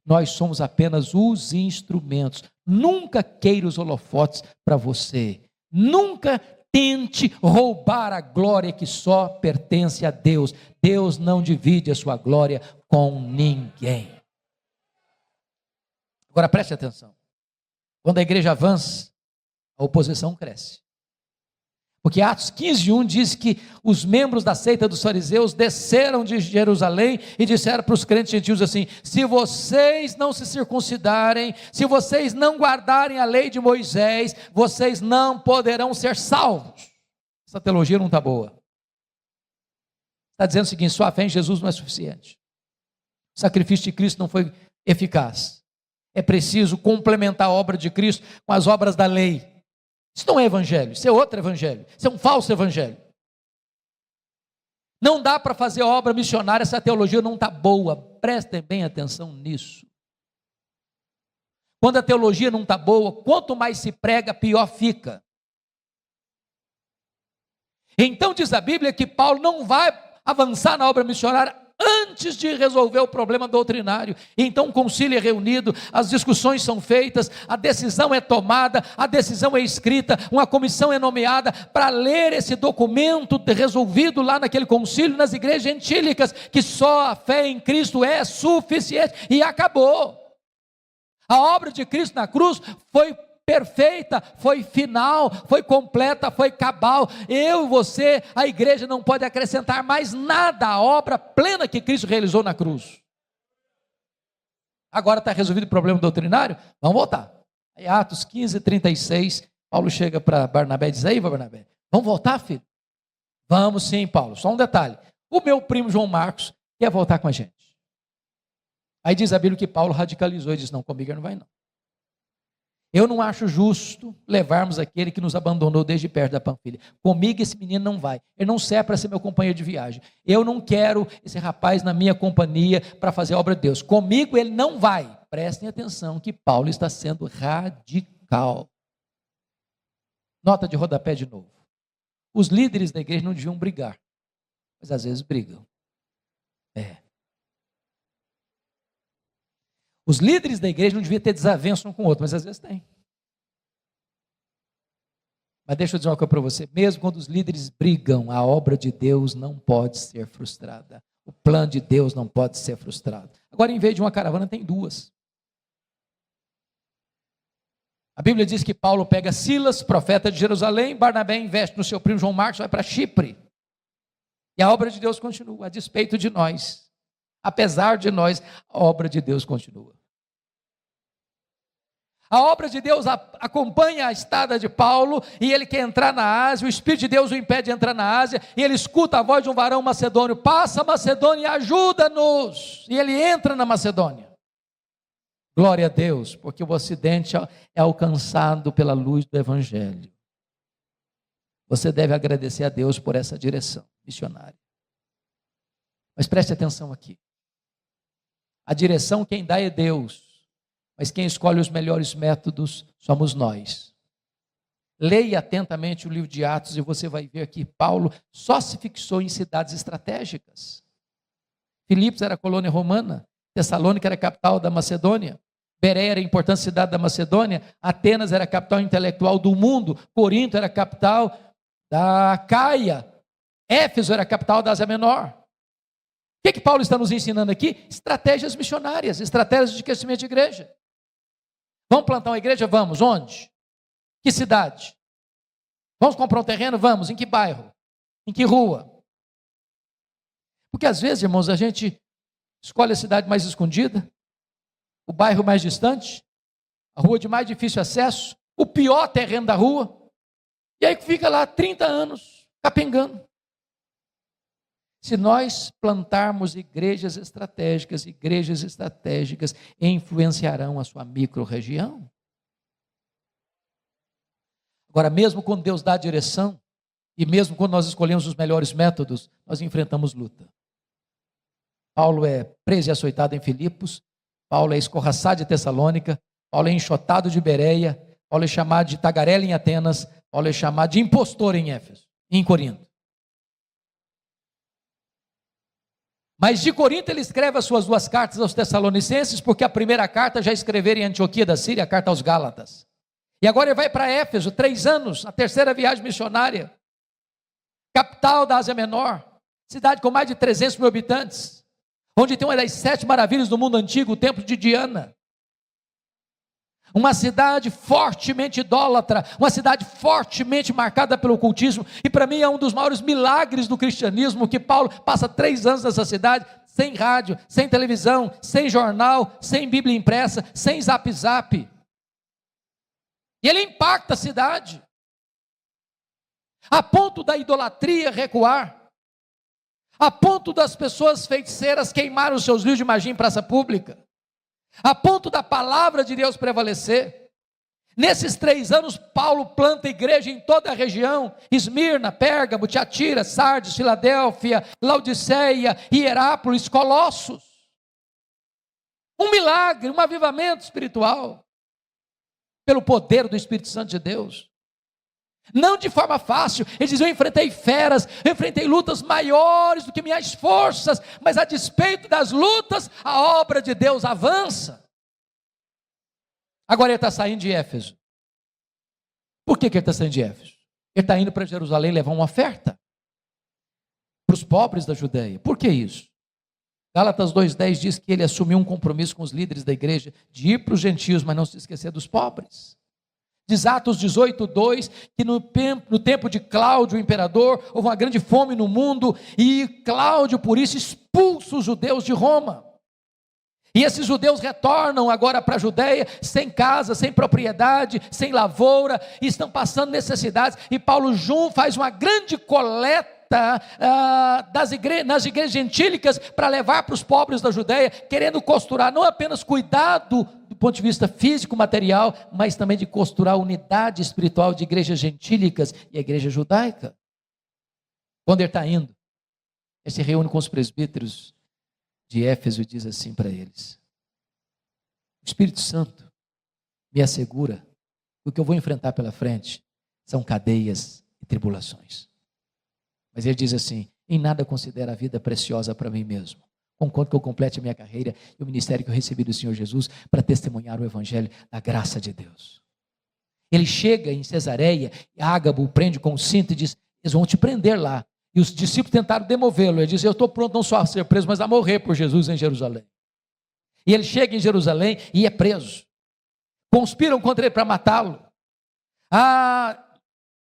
Nós somos apenas os instrumentos. Nunca queira os holofotes para você. Nunca tente roubar a glória que só pertence a Deus. Deus não divide a sua glória com ninguém. Agora preste atenção. Quando a igreja avança, a oposição cresce. Porque Atos 15:1 diz que os membros da seita dos fariseus desceram de Jerusalém e disseram para os crentes gentios assim: se vocês não se circuncidarem, se vocês não guardarem a lei de Moisés, vocês não poderão ser salvos. Essa teologia não está boa. Está dizendo o seguinte: sua fé em Jesus não é suficiente. O sacrifício de Cristo não foi eficaz. É preciso complementar a obra de Cristo com as obras da lei. Isso não é evangelho, isso é outro evangelho, isso é um falso evangelho. Não dá para fazer obra missionária, essa teologia não está boa. Prestem bem atenção nisso. Quando a teologia não está boa, quanto mais se prega, pior fica. Então diz a Bíblia que Paulo não vai avançar na obra missionária antes de resolver o problema doutrinário. Então o concílio é reunido, as discussões são feitas, a decisão é tomada, a decisão é escrita, uma comissão é nomeada para ler esse documento resolvido lá naquele concílio, nas igrejas gentílicas, que só a fé em Cristo é suficiente, e acabou. A obra de Cristo na cruz foi perfeita, foi final, foi completa, foi cabal. Eu e você, a igreja não pode acrescentar mais nada à obra plena que Cristo realizou na cruz. Agora está resolvido o problema doutrinário? Vamos voltar. Aí Atos 15:36, Paulo chega para Barnabé e diz: aí Barnabé, vamos voltar, filho? Vamos sim, Paulo, só um detalhe: o meu primo João Marcos quer voltar com a gente. Aí diz a Bíblia que Paulo radicalizou e disse: não, comigo ele não vai não. Eu não acho justo levarmos aquele que nos abandonou desde perto da Panfilha. Comigo esse menino não vai. Ele não serve para ser meu companheiro de viagem. Eu não quero esse rapaz na minha companhia para fazer a obra de Deus. Comigo ele não vai. Prestem atenção que Paulo está sendo radical. Nota de rodapé de novo. Os líderes da igreja não deviam brigar, mas às vezes brigam. Os líderes da igreja não deviam ter desavença um com o outro, mas às vezes tem. Mas deixa eu dizer uma coisa para você: mesmo quando os líderes brigam, a obra de Deus não pode ser frustrada. O plano de Deus não pode ser frustrado. Agora, em vez de uma caravana, tem duas. A Bíblia diz que Paulo pega Silas, profeta de Jerusalém, Barnabé investe no seu primo João Marcos, vai para Chipre. E a obra de Deus continua, a despeito de nós. Apesar de nós, a obra de Deus continua. A obra de Deus acompanha a estada de Paulo, e ele quer entrar na Ásia, o Espírito de Deus o impede de entrar na Ásia, e ele escuta a voz de um varão macedônio: passa a Macedônia e ajuda-nos, e ele entra na Macedônia. Glória a Deus, porque o Ocidente é alcançado pela luz do Evangelho. Você deve agradecer a Deus por essa direção missionária. Mas preste atenção aqui. A direção quem dá é Deus, mas quem escolhe os melhores métodos somos nós. Leia atentamente o livro de Atos e você vai ver que Paulo só se fixou em cidades estratégicas. Filipos era colônia romana, Tessalônica era a capital da Macedônia, Bereia era a importante cidade da Macedônia, Atenas era a capital intelectual do mundo, Corinto era a capital da Caia, Éfeso era a capital da Ásia Menor. O que Paulo está nos ensinando aqui? Estratégias missionárias, estratégias de crescimento de igreja. Vamos plantar uma igreja? Vamos. Onde? Que cidade? Vamos comprar um terreno? Vamos. Em que bairro? Em que rua? Porque às vezes, irmãos, a gente escolhe a cidade mais escondida, o bairro mais distante, a rua de mais difícil acesso, o pior terreno da rua, e aí fica lá 30 anos capengando. Se nós plantarmos igrejas estratégicas influenciarão a sua micro-região. Agora, mesmo quando Deus dá a direção, e mesmo quando nós escolhemos os melhores métodos, nós enfrentamos luta. Paulo é preso e açoitado em Filipos, Paulo é escorraçado de Tessalônica, Paulo é enxotado de Bereia, Paulo é chamado de tagarela em Atenas, Paulo é chamado de impostor em Éfeso, em Corinto. Mas de Corinto ele escreve as suas 2 cartas aos Tessalonicenses, porque a primeira carta já escreveram em Antioquia da Síria, a carta aos Gálatas. E agora ele vai para Éfeso, 3 anos, a terceira viagem missionária, capital da Ásia Menor, cidade com mais de 300 mil habitantes, onde tem uma das 7 maravilhas do mundo antigo, o templo de Diana. Uma cidade fortemente idólatra, uma cidade fortemente marcada pelo ocultismo, e para mim é um dos maiores milagres do cristianismo, que Paulo passa 3 anos nessa cidade, sem rádio, sem televisão, sem jornal, sem Bíblia impressa, sem zap zap, e ele impacta a cidade, a ponto da idolatria recuar, a ponto das pessoas feiticeiras queimarem os seus livros de magia em praça pública, a ponto da palavra de Deus prevalecer. Nesses 3 anos, Paulo planta igreja em toda a região: Esmirna, Pérgamo, Tiatira, Sardes, Filadélfia, Laodiceia, Hierápolis, Colossos. Um milagre, um avivamento espiritual, pelo poder do Espírito Santo de Deus. Não de forma fácil. Ele diz: eu enfrentei feras, eu enfrentei lutas maiores do que minhas forças, mas a despeito das lutas, a obra de Deus avança. Agora ele está saindo de Éfeso. Por que ele está saindo de Éfeso? Ele está indo para Jerusalém levar uma oferta para os pobres da Judeia. Por que isso? Gálatas 2,10 diz que ele assumiu um compromisso com os líderes da igreja de ir para os gentios, mas não se esquecer dos pobres. Diz Atos 18:2 que no tempo de Cláudio, o imperador, houve uma grande fome no mundo, e Cláudio, por isso, expulsa os judeus de Roma. E esses judeus retornam agora para a Judeia, sem casa, sem propriedade, sem lavoura, e estão passando necessidades, e Paulo faz uma grande coleta nas igrejas gentílicas para levar para os pobres da Judeia, querendo costurar não apenas cuidado do ponto de vista físico, material, mas também de costurar a unidade espiritual de igrejas gentílicas e a igreja judaica. Quando ele está indo, ele se reúne com os presbíteros de Éfeso e diz assim para eles: o Espírito Santo me assegura que o que eu vou enfrentar pela frente são cadeias e tribulações. Mas ele diz assim: em nada considero a vida preciosa para mim mesmo, conquanto que eu complete a minha carreira e o ministério que eu recebi do Senhor Jesus para testemunhar o evangelho da graça de Deus. Ele chega em Cesareia, e Ágabo o prende com um cinto e diz: eles vão te prender lá. E os discípulos tentaram demovê-lo. Ele diz: eu estou pronto não só a ser preso, mas a morrer por Jesus em Jerusalém. E ele chega em Jerusalém e é preso. Conspiram contra ele para matá-lo.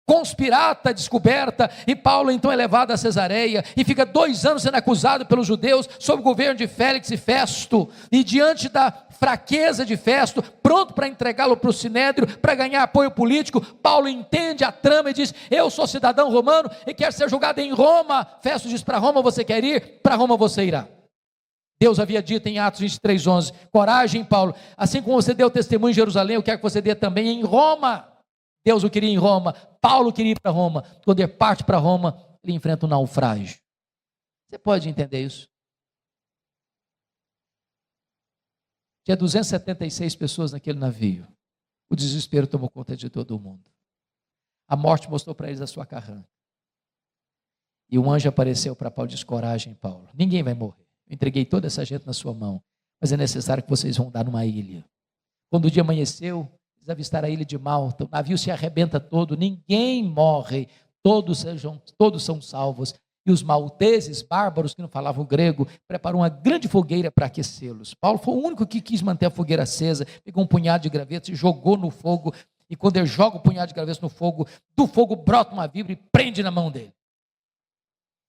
conspirata descoberta, e Paulo então é levado a Cesareia, e fica 2 anos sendo acusado pelos judeus, sob o governo de Félix e Festo, e diante da fraqueza de Festo, pronto para entregá-lo para o Sinédrio, para ganhar apoio político, Paulo entende a trama e diz: eu sou cidadão romano, e quero ser julgado em Roma. Festo diz: para Roma você quer ir? Para Roma você irá. Deus havia dito em Atos 23:11, coragem, Paulo, assim como você deu testemunho em Jerusalém, eu quero que você dê também em Roma. Deus o queria em Roma, Paulo queria ir para Roma. Quando ele parte para Roma, ele enfrenta um naufrágio. Você pode entender isso? Tinha 276 pessoas naquele navio. O desespero tomou conta de todo mundo. A morte mostrou para eles a sua carranca. E um anjo apareceu para Paulo e disse: coragem, Paulo, ninguém vai morrer. Eu entreguei toda essa gente na sua mão, mas é necessário que vocês vão dar numa ilha. Quando o dia amanheceu, eles avistaram a ilha de Malta, o navio se arrebenta todo, ninguém morre, todos são salvos. E os malteses, bárbaros que não falavam grego, prepararam uma grande fogueira para aquecê-los. Paulo foi o único que quis manter a fogueira acesa, pegou um punhado de gravetos e jogou no fogo, e quando ele joga o punhado de gravetos no fogo, do fogo brota uma víbora e prende na mão dele.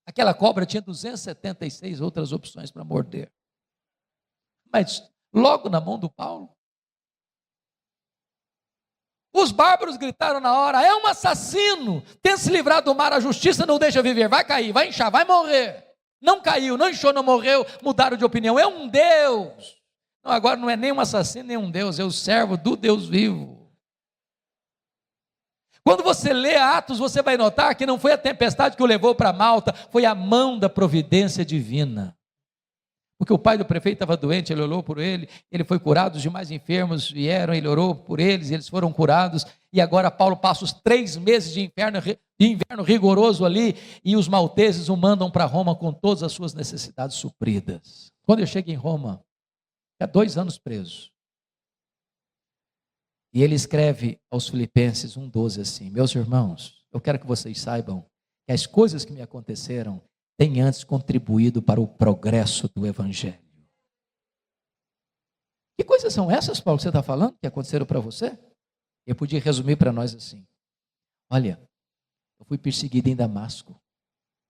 Aquela cobra tinha 276 outras opções para morder. Mas logo na mão do Paulo, os bárbaros gritaram na hora: é um assassino, tenta se livrar do mar, a justiça não deixa viver, vai cair, vai inchar, vai morrer. Não caiu, não inchou, não morreu, mudaram de opinião, é um Deus. Não, agora não é nem um assassino, nem um Deus, é o servo do Deus vivo. Quando você lê Atos, você vai notar que não foi a tempestade que o levou para Malta, foi a mão da providência divina. Porque o pai do prefeito estava doente, ele orou por ele, ele foi curado, os demais enfermos vieram, ele orou por eles, eles foram curados, e agora Paulo passa os 3 meses de inverno rigoroso ali, e os malteses o mandam para Roma com todas as suas necessidades supridas. Quando eu chego em Roma, há 2 anos preso, e ele escreve aos Filipenses 1:12 assim: meus irmãos, eu quero que vocês saibam que as coisas que me aconteceram têm antes contribuído para o progresso do Evangelho. Que coisas são essas, Paulo, que você está falando, que aconteceram para você? Eu podia resumir para nós assim: olha, eu fui perseguido em Damasco,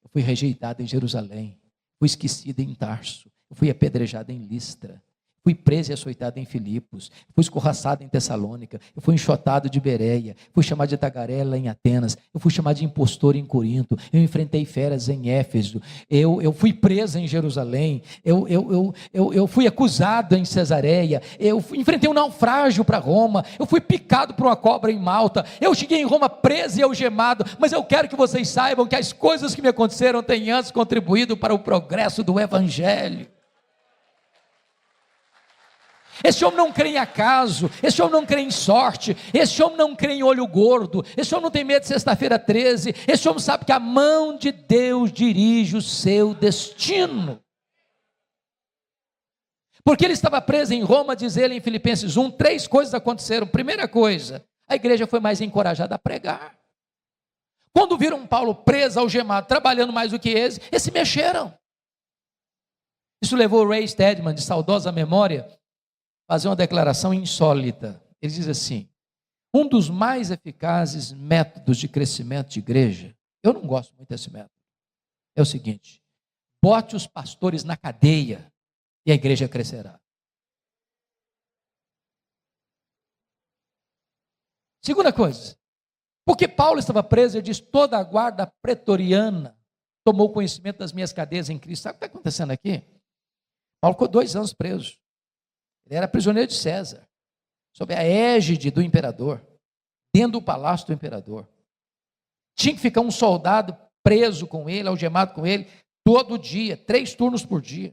eu fui rejeitado em Jerusalém, fui esquecido em Tarso, eu fui apedrejado em Listra, fui preso e açoitado em Filipos, fui escorraçado em Tessalônica, eu fui enxotado de Bereia, fui chamado de tagarela em Atenas, eu fui chamado de impostor em Corinto, eu enfrentei feras em Éfeso, eu fui preso em Jerusalém, eu fui acusado em Cesareia, enfrentei um naufrágio para Roma, eu fui picado por uma cobra em Malta, eu cheguei em Roma preso e algemado, mas eu quero que vocês saibam que as coisas que me aconteceram têm antes contribuído para o progresso do Evangelho. Esse homem não crê em acaso, esse homem não crê em sorte, esse homem não crê em olho gordo, esse homem não tem medo de sexta-feira 13, esse homem sabe que a mão de Deus dirige o seu destino. Porque ele estava preso em Roma, diz ele em Filipenses 1, 3 coisas aconteceram. Primeira coisa, a igreja foi mais encorajada a pregar. Quando viram Paulo preso, algemado, trabalhando mais do que eles, se mexeram. Isso levou Ray Stedman, de saudosa memória, fazer uma declaração insólita. Ele diz assim: um dos mais eficazes métodos de crescimento de igreja, eu não gosto muito desse método, é o seguinte: bote os pastores na cadeia e a igreja crescerá. Segunda coisa, porque Paulo estava preso, ele diz: toda a guarda pretoriana tomou conhecimento das minhas cadeias em Cristo. Sabe o que está acontecendo aqui? Paulo ficou 2 anos preso. Ele era prisioneiro de César, sob a égide do imperador, dentro do palácio do imperador. Tinha que ficar um soldado preso com ele, algemado com ele, todo dia, 3 turnos por dia.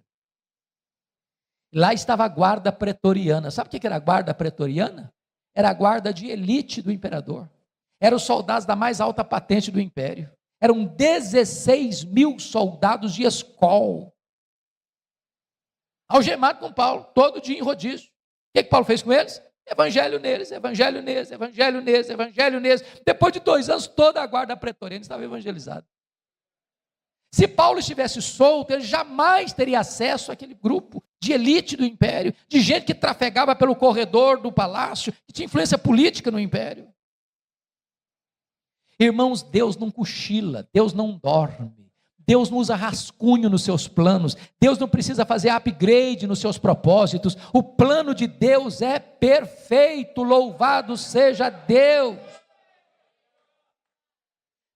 Lá estava a guarda pretoriana. Sabe o que era a guarda pretoriana? Era a guarda de elite do imperador. Eram os soldados da mais alta patente do império. Eram 16 mil soldados de escol, algemado com Paulo, todo dia em rodízio. O que Paulo fez com eles? Evangelho neles, evangelho neles, evangelho neles, evangelho neles. Depois de 2 anos, toda a guarda pretoriana estava evangelizada. Se Paulo estivesse solto, ele jamais teria acesso àquele grupo de elite do império, de gente que trafegava pelo corredor do palácio, que tinha influência política no império. Irmãos, Deus não cochila, Deus não dorme, Deus não usa rascunho nos seus planos, Deus não precisa fazer upgrade nos seus propósitos. O plano de Deus é perfeito, louvado seja Deus.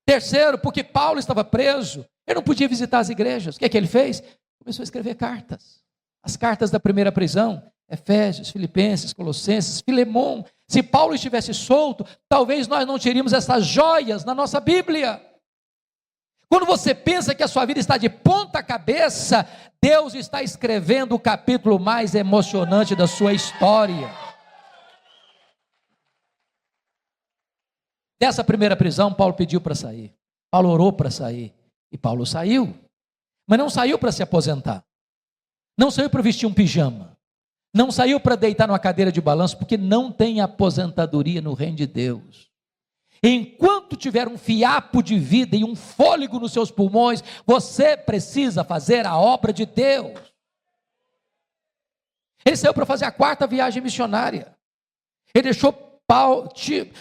Terceiro, porque Paulo estava preso, ele não podia visitar as igrejas. O que é que ele fez? Começou a escrever cartas, as cartas da primeira prisão, Efésios, Filipenses, Colossenses, Filemão. Se Paulo estivesse solto, talvez nós não teríamos essas joias na nossa Bíblia. Quando você pensa que a sua vida está de ponta cabeça, Deus está escrevendo o capítulo mais emocionante da sua história. Dessa primeira prisão, Paulo pediu para sair. Paulo orou para sair. E Paulo saiu. Mas não saiu para se aposentar. Não saiu para vestir um pijama. Não saiu para deitar numa cadeira de balanço, porque não tem aposentadoria no reino de Deus. Enquanto tiver um fiapo de vida e um fôlego nos seus pulmões, você precisa fazer a obra de Deus. Ele saiu para fazer a 4ª viagem missionária. Ele deixou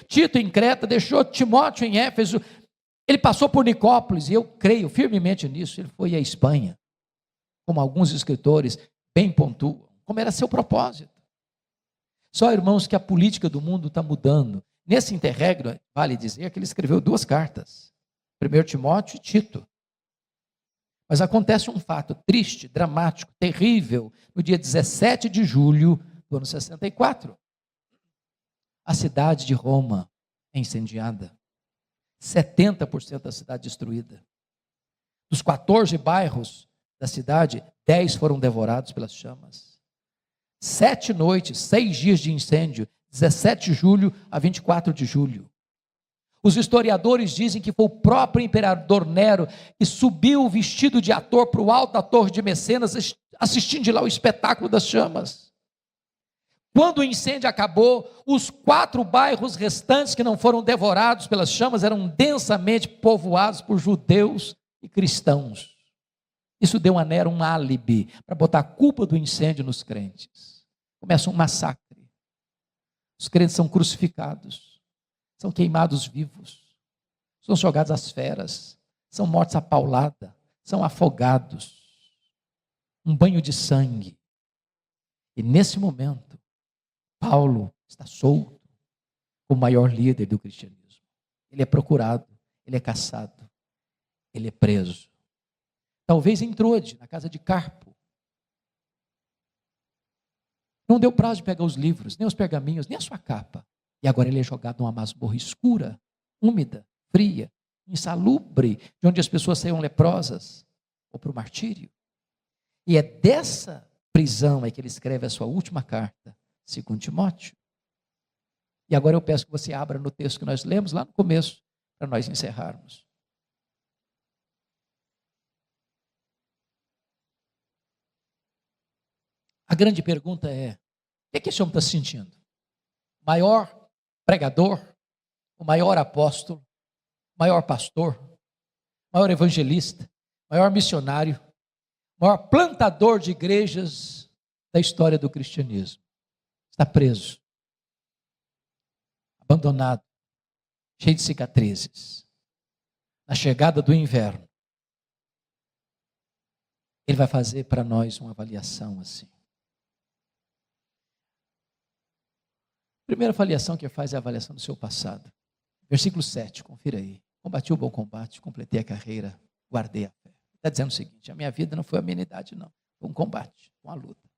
Tito em Creta, deixou Timóteo em Éfeso. Ele passou por Nicópolis, e eu creio firmemente nisso. Ele foi à Espanha, como alguns escritores bem pontuam, como era seu propósito. Só, irmãos, que a política do mundo está mudando. Nesse interregno, vale dizer que ele escreveu 2 cartas, 1 Timóteo e Tito. Mas acontece um fato triste, dramático, terrível, no dia 17 de julho do ano 64. A cidade de Roma é incendiada. 70% da cidade destruída. Dos 14 bairros da cidade, 10 foram devorados pelas chamas. 7 noites, 6 dias de incêndio, 17 de julho a 24 de julho. Os historiadores dizem que foi o próprio imperador Nero que subiu vestido de ator para o alto da torre de Mecenas, assistindo de lá o espetáculo das chamas. Quando o incêndio acabou, os 4 bairros restantes que não foram devorados pelas chamas eram densamente povoados por judeus e cristãos. Isso deu a Nero um álibi para botar a culpa do incêndio nos crentes. Começa um massacre. Os crentes são crucificados, são queimados vivos, são jogados às feras, são mortos à paulada, são afogados. Um banho de sangue. E nesse momento, Paulo está solto, o maior líder do cristianismo. Ele é procurado, ele é caçado, ele é preso. Talvez em Trode, na casa de Carpo. Não deu prazo de pegar os livros, nem os pergaminhos, nem a sua capa. E agora ele é jogado numa masmorra escura, úmida, fria, insalubre, de onde as pessoas saíam leprosas, ou para o martírio. E é dessa prisão que ele escreve a sua última carta, 2 Timóteo. E agora eu peço que você abra no texto que nós lemos lá no começo, para nós encerrarmos. A grande pergunta é: o que esse homem está sentindo? O maior pregador, o maior apóstolo, o maior pastor, o maior evangelista, o maior missionário, o maior plantador de igrejas da história do cristianismo. Está preso, abandonado, cheio de cicatrizes. Na chegada do inverno, ele vai fazer para nós uma avaliação assim. A primeira avaliação que ele faz é a avaliação do seu passado. Versículo 7, confira aí. Combati o bom combate, completei a carreira, guardei a fé. Está dizendo o seguinte: a minha vida não foi a amenidade, não. Foi um combate, uma luta.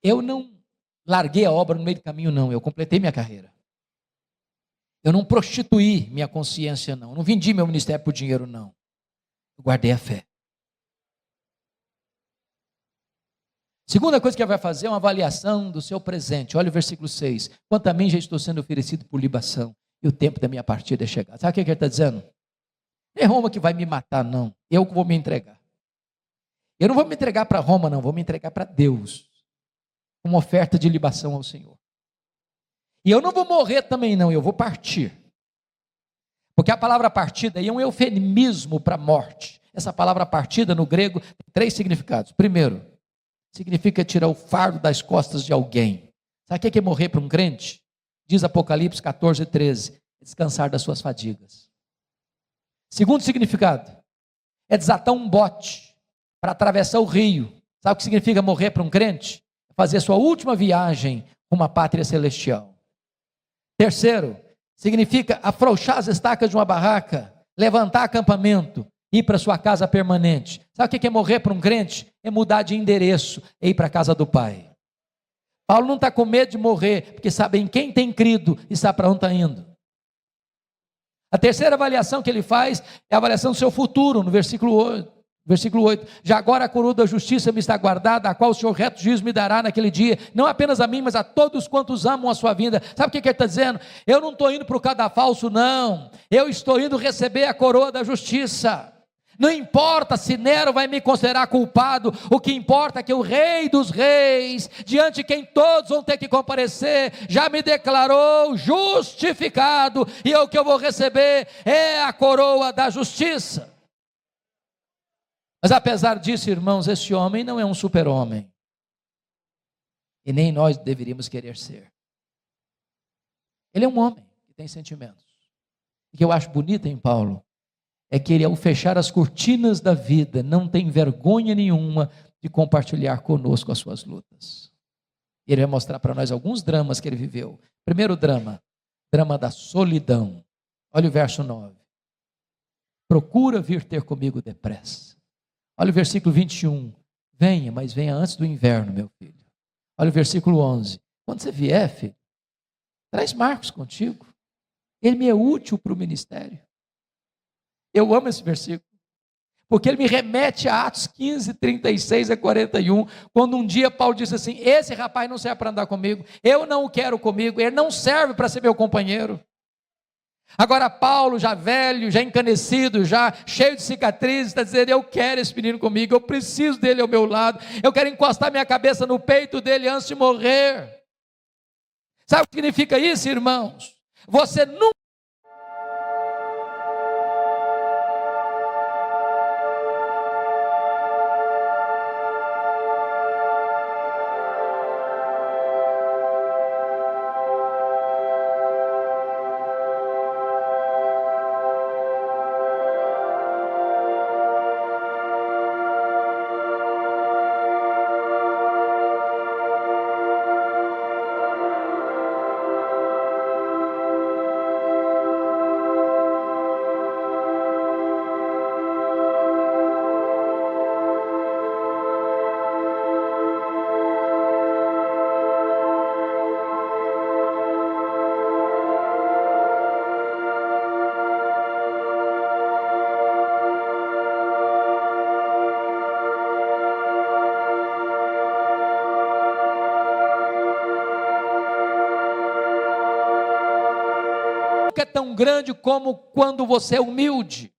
Eu não larguei a obra no meio do caminho, não. Eu completei minha carreira. Eu não prostituí minha consciência, não. Eu não vendi meu ministério por dinheiro, não. Eu guardei a fé. Segunda coisa que ele vai fazer é uma avaliação do seu presente. Olha o versículo 6. Quanto a mim já estou sendo oferecido por libação, e o tempo da minha partida é chegado. Sabe o que ele está dizendo? Não é Roma que vai me matar, não. Eu que vou me entregar. Eu não vou me entregar para Roma, não. Vou me entregar para Deus. Uma oferta de libação ao Senhor. E eu não vou morrer também, não. Eu vou partir. Porque a palavra partida aí é um eufemismo para morte. Essa palavra partida no grego tem 3 significados. Primeiro, significa tirar o fardo das costas de alguém. Sabe o que é morrer para um crente? Diz Apocalipse 14, 13. é descansar das suas fadigas. Segundo significado, é desatar um bote para atravessar o rio. Sabe o que significa morrer para um crente? Fazer sua última viagem rumo à pátria celestial. Terceiro, significa afrouxar as estacas de uma barraca, levantar acampamento, ir para sua casa permanente. Sabe o que é morrer para um crente? É mudar de endereço, é ir para a casa do Pai. Paulo não está com medo de morrer, porque sabe em quem tem crido e sabe para onde está indo. A terceira avaliação que ele faz é a avaliação do seu futuro, no versículo 8. Já agora a coroa da justiça me está guardada, a qual o Senhor reto juízo me dará naquele dia, não apenas a mim, mas a todos quantos amam a sua vinda. Sabe o que ele está dizendo? Eu não estou indo para o cadafalso, não. Eu estou indo receber a coroa da justiça. Não importa se Nero vai me considerar culpado, o que importa é que o Rei dos Reis, diante de quem todos vão ter que comparecer, já me declarou justificado, e o que eu vou receber é a coroa da justiça. Mas apesar disso, irmãos, esse homem não é um super-homem, e nem nós deveríamos querer ser. Ele é um homem que tem sentimentos. O que eu acho bonito em Paulo é que ele, ao fechar as cortinas da vida, não tem vergonha nenhuma de compartilhar conosco as suas lutas. Ele vai mostrar para nós alguns dramas que ele viveu. Primeiro drama da solidão. Olha o verso 9. Procura vir ter comigo depressa. Olha o versículo 21. Venha, mas venha antes do inverno, meu filho. Olha o versículo 11. Quando você vier, filho, traz Marcos contigo. Ele me é útil para o ministério. Eu amo esse versículo, porque ele me remete a Atos 15, 36 a 41, quando um dia Paulo disse assim, esse rapaz não serve para andar comigo, eu não o quero comigo, ele não serve para ser meu companheiro. Agora Paulo, já velho, já encanecido, já cheio de cicatrizes, está dizendo, eu quero esse menino comigo, eu preciso dele ao meu lado, eu quero encostar minha cabeça no peito dele antes de morrer. Sabe o que significa isso, irmãos? Você nunca é tão grande como quando você é humilde.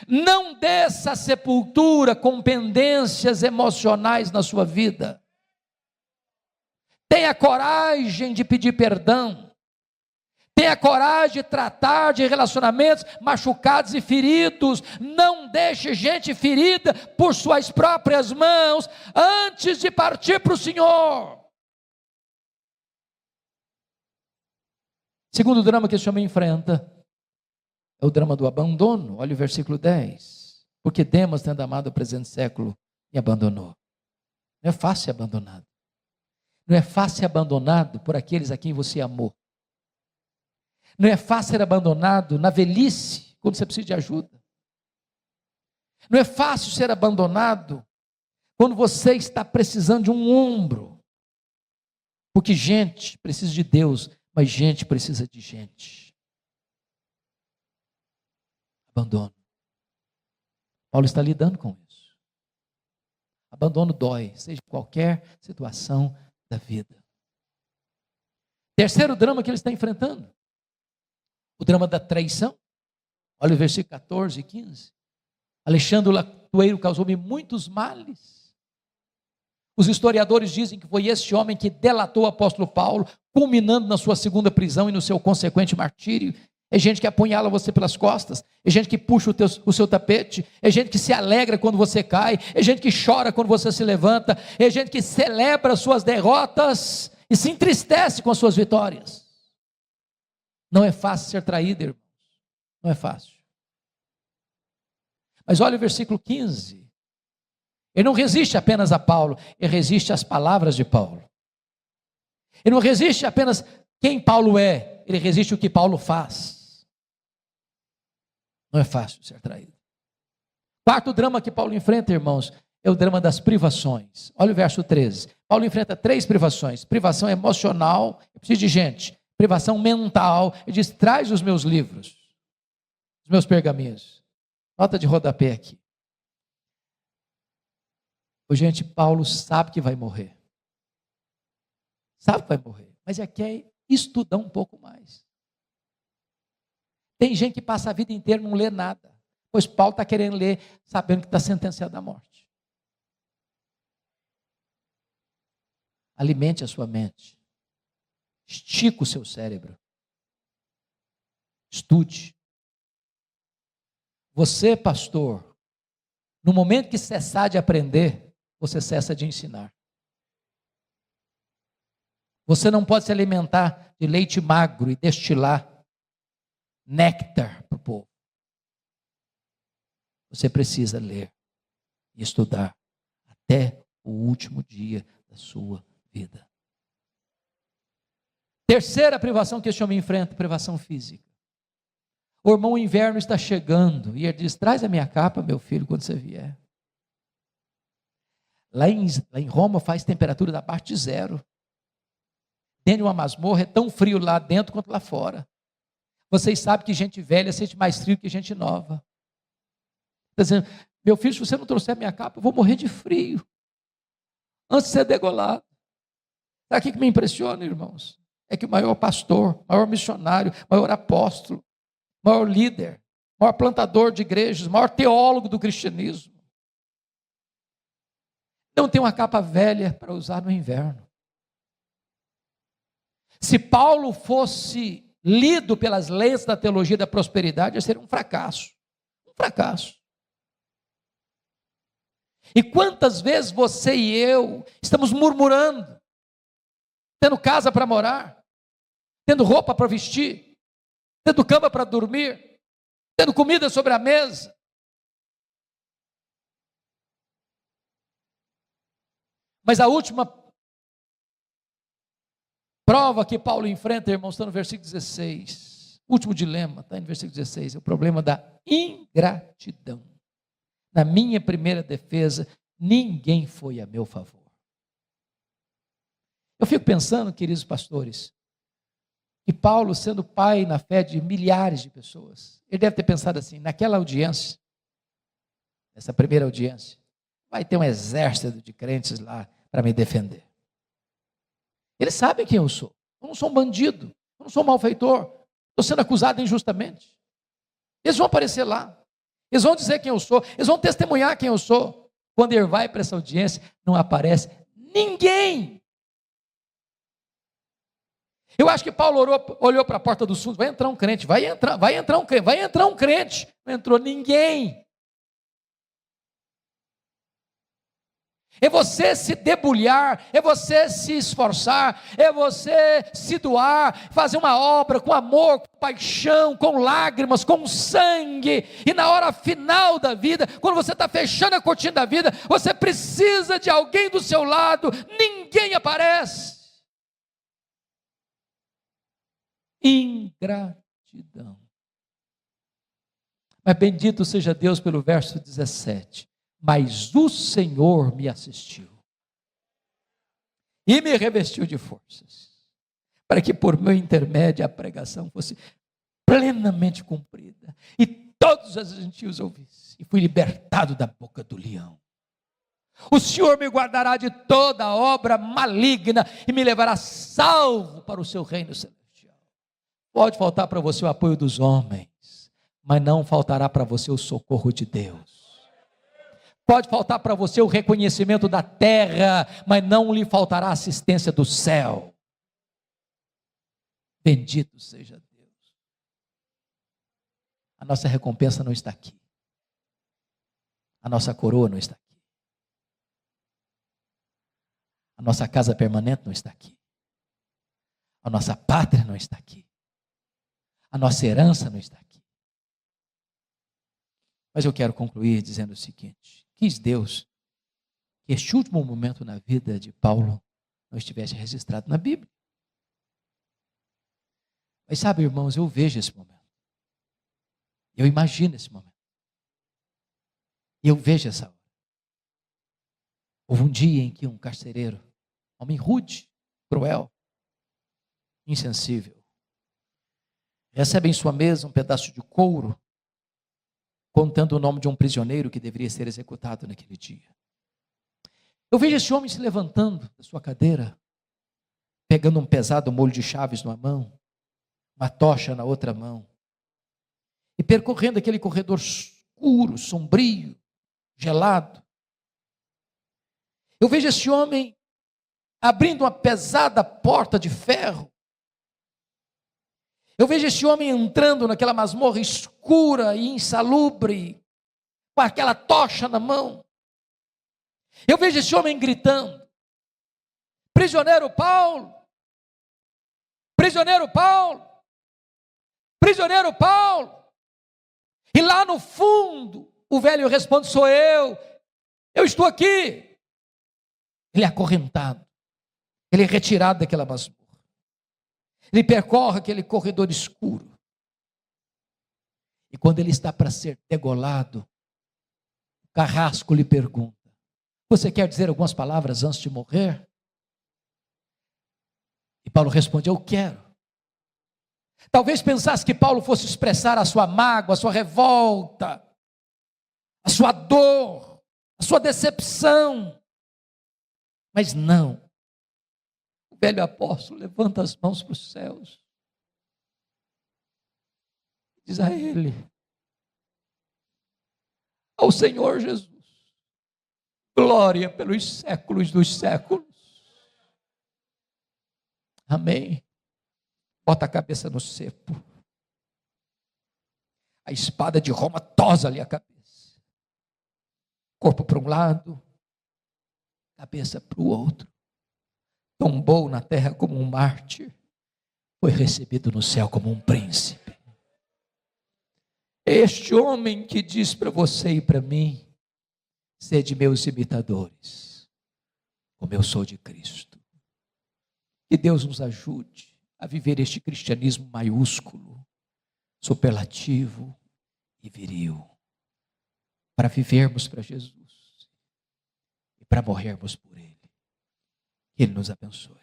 Não desça a sepultura com pendências emocionais na sua vida. Tenha coragem de pedir perdão. Tenha coragem de tratar de relacionamentos machucados e feridos. Não deixe gente ferida por suas próprias mãos antes de partir para o Senhor. Segundo drama que esse homem enfrenta é o drama do abandono. Olha o versículo 10. Porque Demas, tendo amado o presente século, me abandonou. Não é fácil ser abandonado. Não é fácil ser abandonado por aqueles a quem você amou. Não é fácil ser abandonado na velhice, quando você precisa de ajuda. Não é fácil ser abandonado quando você está precisando de um ombro. Porque gente precisa de Deus, mas gente precisa de gente. Abandono. Paulo está lidando com isso. Abandono dói, seja em qualquer situação da vida. Terceiro drama que ele está enfrentando. O drama da traição. Olha o versículo 14 e 15. Alexandre o latoeiro causou-me muitos males. Os historiadores dizem que foi esse homem que delatou o apóstolo Paulo, culminando na sua segunda prisão e no seu consequente martírio. É gente que apunhala você pelas costas, é gente que puxa o seu tapete, é gente que se alegra quando você cai, é gente que chora quando você se levanta, é gente que celebra as suas derrotas e se entristece com as suas vitórias. Não é fácil ser traído, irmãos. Não é fácil. Mas olha o versículo 15. Ele não resiste apenas a Paulo, ele resiste às palavras de Paulo. Ele não resiste apenas quem Paulo é, ele resiste o que Paulo faz. Não é fácil ser traído. Quarto drama que Paulo enfrenta, irmãos, é o drama das privações. Olha o verso 13. Paulo enfrenta 3 privações. Privação emocional, eu preciso de gente. Privação mental, ele diz, traz os meus livros, os meus pergaminhos. Nota de rodapé aqui. Gente, Paulo sabe que vai morrer. Sabe que vai morrer, mas quer estudar um pouco mais. Tem gente que passa a vida inteira e não lê nada, pois Paulo está querendo ler, sabendo que está sentenciado à morte. Alimente a sua mente. Estica o seu cérebro. Estude. Você, pastor, no momento que cessar de aprender, você cessa de ensinar. Você não pode se alimentar de leite magro e destilar néctar para o povo. Você precisa ler e estudar até o último dia da sua vida. Terceira privação que esse homem enfrenta, privação física. O irmão, o inverno está chegando, e ele diz, traz a minha capa, meu filho, quando você vier. Lá em Roma faz temperatura da parte de 0. Dentro de uma masmorra é tão frio lá dentro quanto lá fora. Vocês sabem que gente velha sente mais frio que gente nova. Está dizendo, meu filho, se você não trouxer a minha capa, eu vou morrer de frio. Antes de ser degolado. Sabe o que me impressiona, irmãos? É que o maior pastor, maior missionário, maior apóstolo, maior líder, maior plantador de igrejas, maior teólogo do cristianismo, não tem uma capa velha para usar no inverno. Se Paulo fosse lido pelas leis da teologia da prosperidade, ia ser um fracasso. Um fracasso. E quantas vezes você e eu estamos murmurando, tendo casa para morar, tendo roupa para vestir, tendo cama para dormir, tendo comida sobre a mesa. Mas a última prova que Paulo enfrenta, irmãos, está no versículo 16. O último dilema está no versículo 16. É o problema da ingratidão. Na minha primeira defesa, ninguém foi a meu favor. Eu fico pensando, queridos pastores, que Paulo, sendo pai na fé de milhares de pessoas, ele deve ter pensado assim, naquela audiência, nessa primeira audiência, vai ter um exército de crentes lá para me defender. Eles sabem quem eu sou. Eu não sou um bandido, eu não sou um malfeitor, estou sendo acusado injustamente. Eles vão aparecer lá, eles vão dizer quem eu sou, eles vão testemunhar quem eu sou. Quando ele vai para essa audiência, não aparece ninguém. Eu acho que Paulo olhou para a porta dos fundos, vai entrar um crente, vai entrar um crente. Não entrou ninguém. É você se debulhar, é você se esforçar, é você se doar, fazer uma obra com amor, com paixão, com lágrimas, com sangue, e na hora final da vida, quando você está fechando a cortina da vida, você precisa de alguém do seu lado, ninguém aparece. Ingratidão. Mas bendito seja Deus pelo verso 17. Mas o Senhor me assistiu e me revestiu de forças, para que por meu intermédio a pregação fosse plenamente cumprida, e todos os gentios ouvissem, e fui libertado da boca do leão. O Senhor me guardará de toda obra maligna, e me levará salvo para o seu reino celestial. Pode faltar para você o apoio dos homens, mas não faltará para você o socorro de Deus. Pode faltar para você o reconhecimento da terra, mas não lhe faltará a assistência do céu. Bendito seja Deus. A nossa recompensa não está aqui. A nossa coroa não está aqui. A nossa casa permanente não está aqui. A nossa pátria não está aqui. A nossa herança não está aqui. Mas eu quero concluir dizendo o seguinte: quis Deus que este último momento na vida de Paulo não estivesse registrado na Bíblia. Mas sabe, irmãos, eu vejo esse momento. Eu imagino esse momento. Eu vejo essa hora. Houve um dia em que um carcereiro, homem rude, cruel, insensível, recebe em sua mesa um pedaço de couro, contando o nome de um prisioneiro que deveria ser executado naquele dia. Eu vejo esse homem se levantando da sua cadeira, pegando um pesado molho de chaves numa mão, uma tocha na outra mão, e percorrendo aquele corredor escuro, sombrio, gelado. Eu vejo esse homem abrindo uma pesada porta de ferro. Eu vejo esse homem entrando naquela masmorra escura e insalubre, com aquela tocha na mão. Eu vejo esse homem gritando: prisioneiro Paulo, prisioneiro Paulo, prisioneiro Paulo. E lá no fundo, o velho responde: sou eu estou aqui. Ele é acorrentado, ele é retirado daquela masmorra. Ele percorre aquele corredor escuro. E quando ele está para ser degolado, o carrasco lhe pergunta: você quer dizer algumas palavras antes de morrer? E Paulo responde: eu quero. Talvez pensasse que Paulo fosse expressar a sua mágoa, a sua revolta, a sua dor, a sua decepção. Mas não. O velho apóstolo levanta as mãos para os céus. Diz a ele: ao Senhor Jesus, glória pelos séculos dos séculos. Amém. Bota a cabeça no cepo. A espada de Roma tosa-lhe a cabeça. Corpo para um lado, cabeça para o outro. Tombou na terra como um mártir, foi recebido no céu como um príncipe. Este homem que diz para você e para mim: sede meus imitadores, como eu sou de Cristo. Que Deus nos ajude a viver este cristianismo maiúsculo, superlativo e viril, para vivermos para Jesus e para morrermos por Ele. Que Ele nos abençoe.